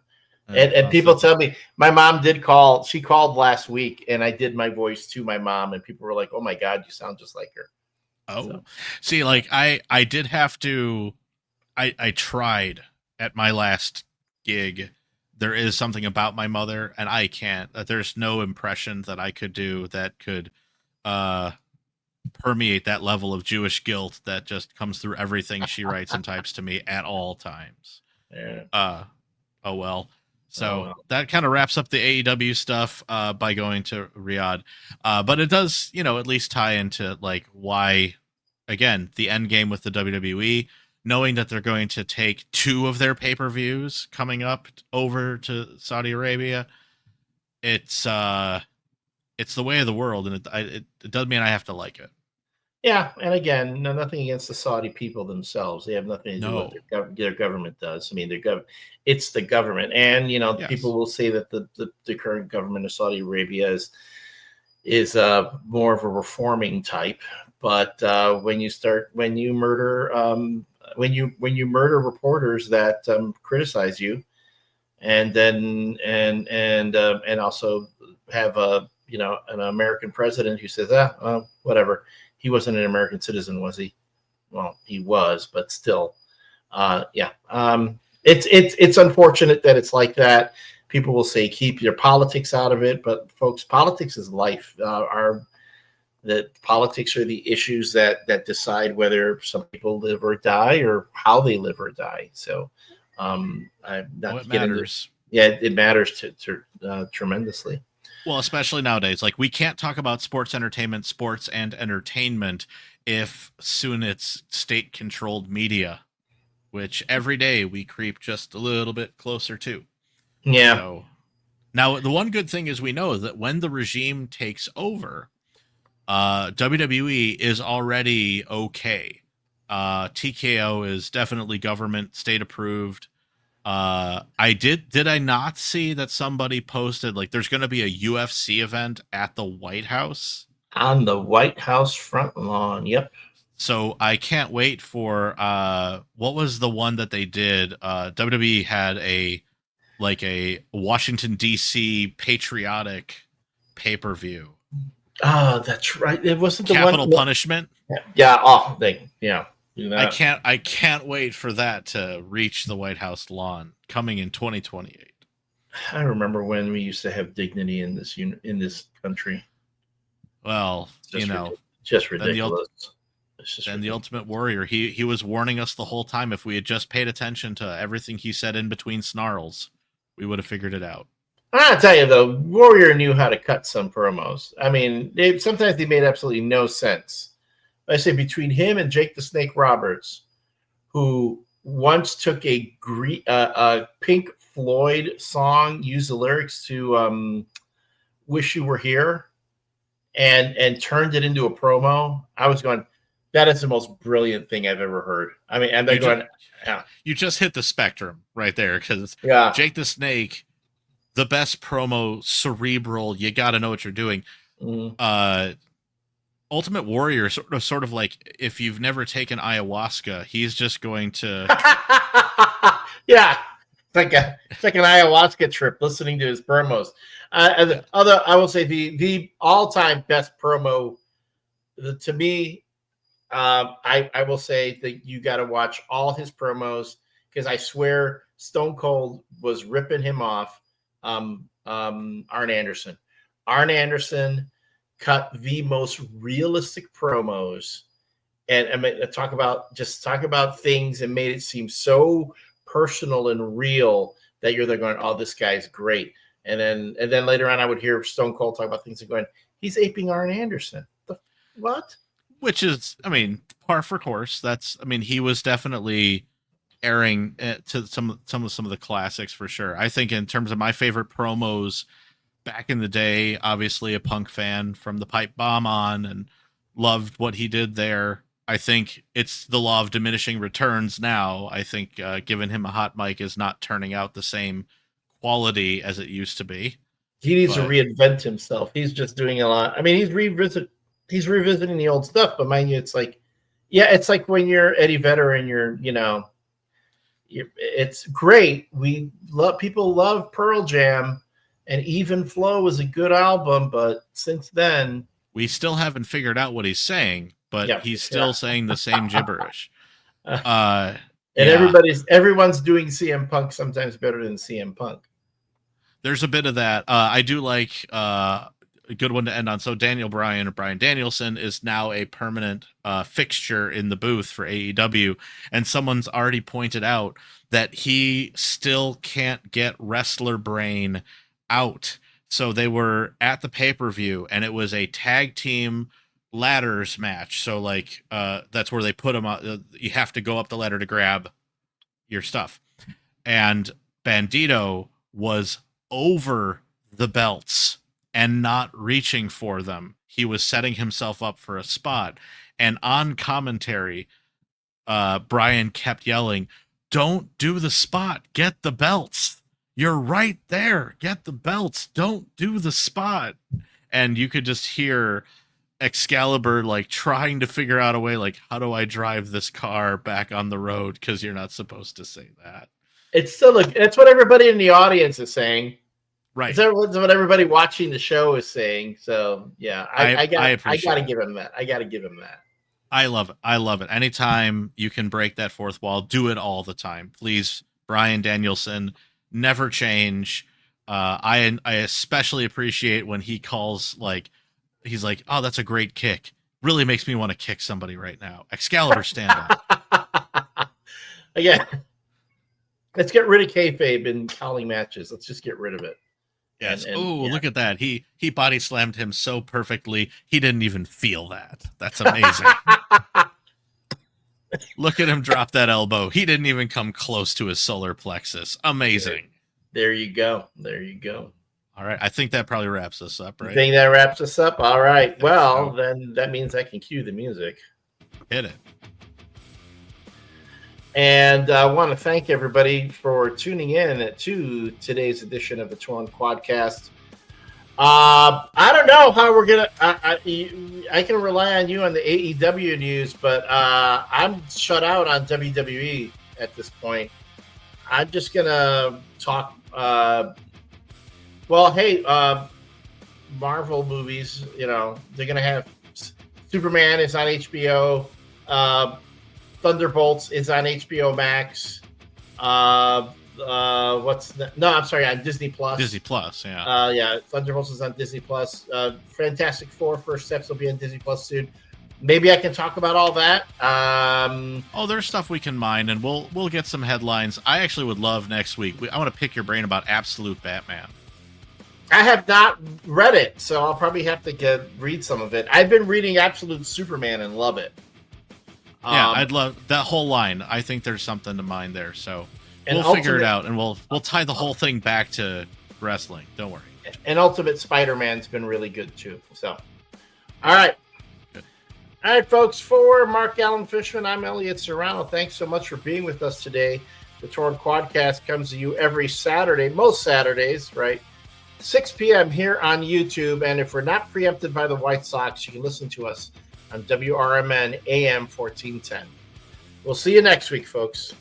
And people tell me, my mom did call. She called last week, and I did my voice to my mom, and people were like, "Oh my God, you sound just like her." Oh, so. See, like I did have to. I tried at my last gig. There is something about my mother, and I can't. There's no impression that I could do that could permeate that level of Jewish guilt that just comes through everything she writes and types to me at all times. Yeah. Oh well. So that kind of wraps up the AEW stuff by going to Riyadh. But it does, at least tie into like why, again, the end game with the WWE, knowing that they're going to take 2 of their pay-per-views coming up over to Saudi Arabia. It's the way of the world, and it does mean I have to like it. Yeah, and again, nothing against the Saudi people themselves. They have nothing to do with what their government does. I mean, it's the government, and yes. People will say that the current government of Saudi Arabia is more of a reforming type. But when you murder reporters that criticize you, and then and also have an American president who says, whatever. He wasn't an American citizen, was he? Well, he was, but still, yeah. It's unfortunate that it's like that. People will say keep your politics out of it, but folks, politics is life. Politics are the issues that decide whether some people live or die, or how they live or die. So, it matters. It matters tremendously. Well, especially nowadays, like we can't talk about sports and entertainment if soon it's state-controlled media, which every day we creep just a little bit closer to. Yeah. So, now, the one good thing is we know that when the regime takes over, WWE is already okay. TKO is definitely government state approved. Did I not see that somebody posted like there's going to be a UFC event at the White House? On the White House front lawn. Yep. So I can't wait for what was the one that they did? WWE had a Washington DC patriotic pay-per-view. Oh, that's right. It wasn't the Capital Punishment. Yeah. Oh, yeah. I can't wait for that to reach the White House lawn coming in 2028. I remember when we used to have dignity in this country. Well, just ridiculous. The Ultimate Warrior, he was warning us the whole time. If we had just paid attention to everything he said in between snarls, we would have figured it out. I'll tell you though, Warrior knew how to cut some promos. I mean, sometimes they made absolutely no sense. I say between him and Jake the Snake Roberts, who once took a Pink Floyd song, used the lyrics to "Wish You Were Here," and turned it into a promo. I was going, that is the most brilliant thing I've ever heard. I mean, and they're going, yeah. You just hit the spectrum right there, because Jake the Snake, the best promo, cerebral. You got to know what you're doing. Mm. Ultimate Warrior, sort of like if you've never taken ayahuasca, he's just going to. Yeah, it's like an ayahuasca trip listening to his promos. I will say the all-time best promo to me. I will say that you got to watch all his promos, because I swear Stone Cold was ripping him off. Arn Anderson. Arn Anderson cut the most realistic promos, and I mean, talk about things and made it seem so personal and real that you're there going, oh, this guy's great. And then later on, I would hear Stone Cold talk about things and going, he's aping Arn Anderson. What? Which is, I mean, par for course. He was definitely airing to some of the classics for sure. I think in terms of my favorite promos back in the day, obviously a Punk fan from the Pipe Bomb on, and loved what he did there. I think it's the law of diminishing returns now. I think giving him a hot mic is not turning out the same quality as it used to be. He needs to reinvent himself. He's just doing a lot. I mean, he's revisiting the old stuff, but mind you, it's like when you're Eddie Vedder and it's great. People love Pearl Jam, and Even Flow was a good album, but since then we still haven't figured out what he's saying, but he's still saying the same gibberish. And everyone's doing CM Punk sometimes better than CM Punk. There's a bit of that. I do like a good one to end on. So Daniel Bryan, or Bryan Danielson, is now a permanent fixture in the booth for AEW. And someone's already pointed out that he still can't get wrestler brain out. So they were at the pay-per-view, and it was a tag team ladders match. So that's where they put them on. You have to go up the ladder to grab your stuff. And Bandito was over the belts and not reaching for them. He was setting himself up for a spot. And on commentary, Brian kept yelling, "Don't do the spot. Get the belts. You're right there. Get the belts. Don't do the spot." And you could just hear Excalibur trying to figure out a way, how do I drive this car back on the road? Because you're not supposed to say that. It's still it's what everybody in the audience is saying. Right. That's what everybody watching the show is saying. So yeah, I got to give him that. I love it. Anytime you can break that fourth wall, do it all the time. Please, Bryan Danielson, never change. I especially appreciate when he calls he's like, "Oh, that's a great kick. Really makes me want to kick somebody right now." Excalibur, stand up. Again, let's get rid of kayfabe in calling matches. Let's just get rid of it. Yes. Look at that. He body slammed him so perfectly. He didn't even feel that. That's amazing. Look at him drop that elbow. He didn't even come close to his solar plexus. Amazing. There you go. All right. I think that probably wraps us up, right? You think that wraps us up? All right. Well, then that means I can cue the music. Hit it. And I want to thank everybody for tuning in to today's edition of the Torn Quadcast. I don't know how we're going to... I can rely on you on the AEW news, but I'm shut out on WWE at this point. I'm just going to talk... Marvel movies, they're going to have... Superman is on HBO. Thunderbolts is on HBO Max. On Disney Plus. Disney Plus, yeah. Thunderbolts is on Disney Plus. Fantastic Four First Steps will be on Disney Plus soon. Maybe I can talk about all that. There's stuff we can mine, and we'll get some headlines. I actually would love next week. I want to pick your brain about Absolute Batman. I have not read it, so I'll probably have to read some of it. I've been reading Absolute Superman and love it. Yeah, I'd love that whole line. I think there's something to mine there, so we'll figure it out, and we'll tie the whole thing back to wrestling. Don't worry. And Ultimate Spider-Man's been really good too. So, all right. Good. All right, folks. For Mark Allen Fishman, I'm Elliott Serrano. Thanks so much for being with us today. The Torn Quadcast comes to you every Saturday, most Saturdays, right? 6 p.m. here on YouTube. And if we're not preempted by the White Sox, you can listen to us on WRMN AM 1410. We'll see you next week, folks.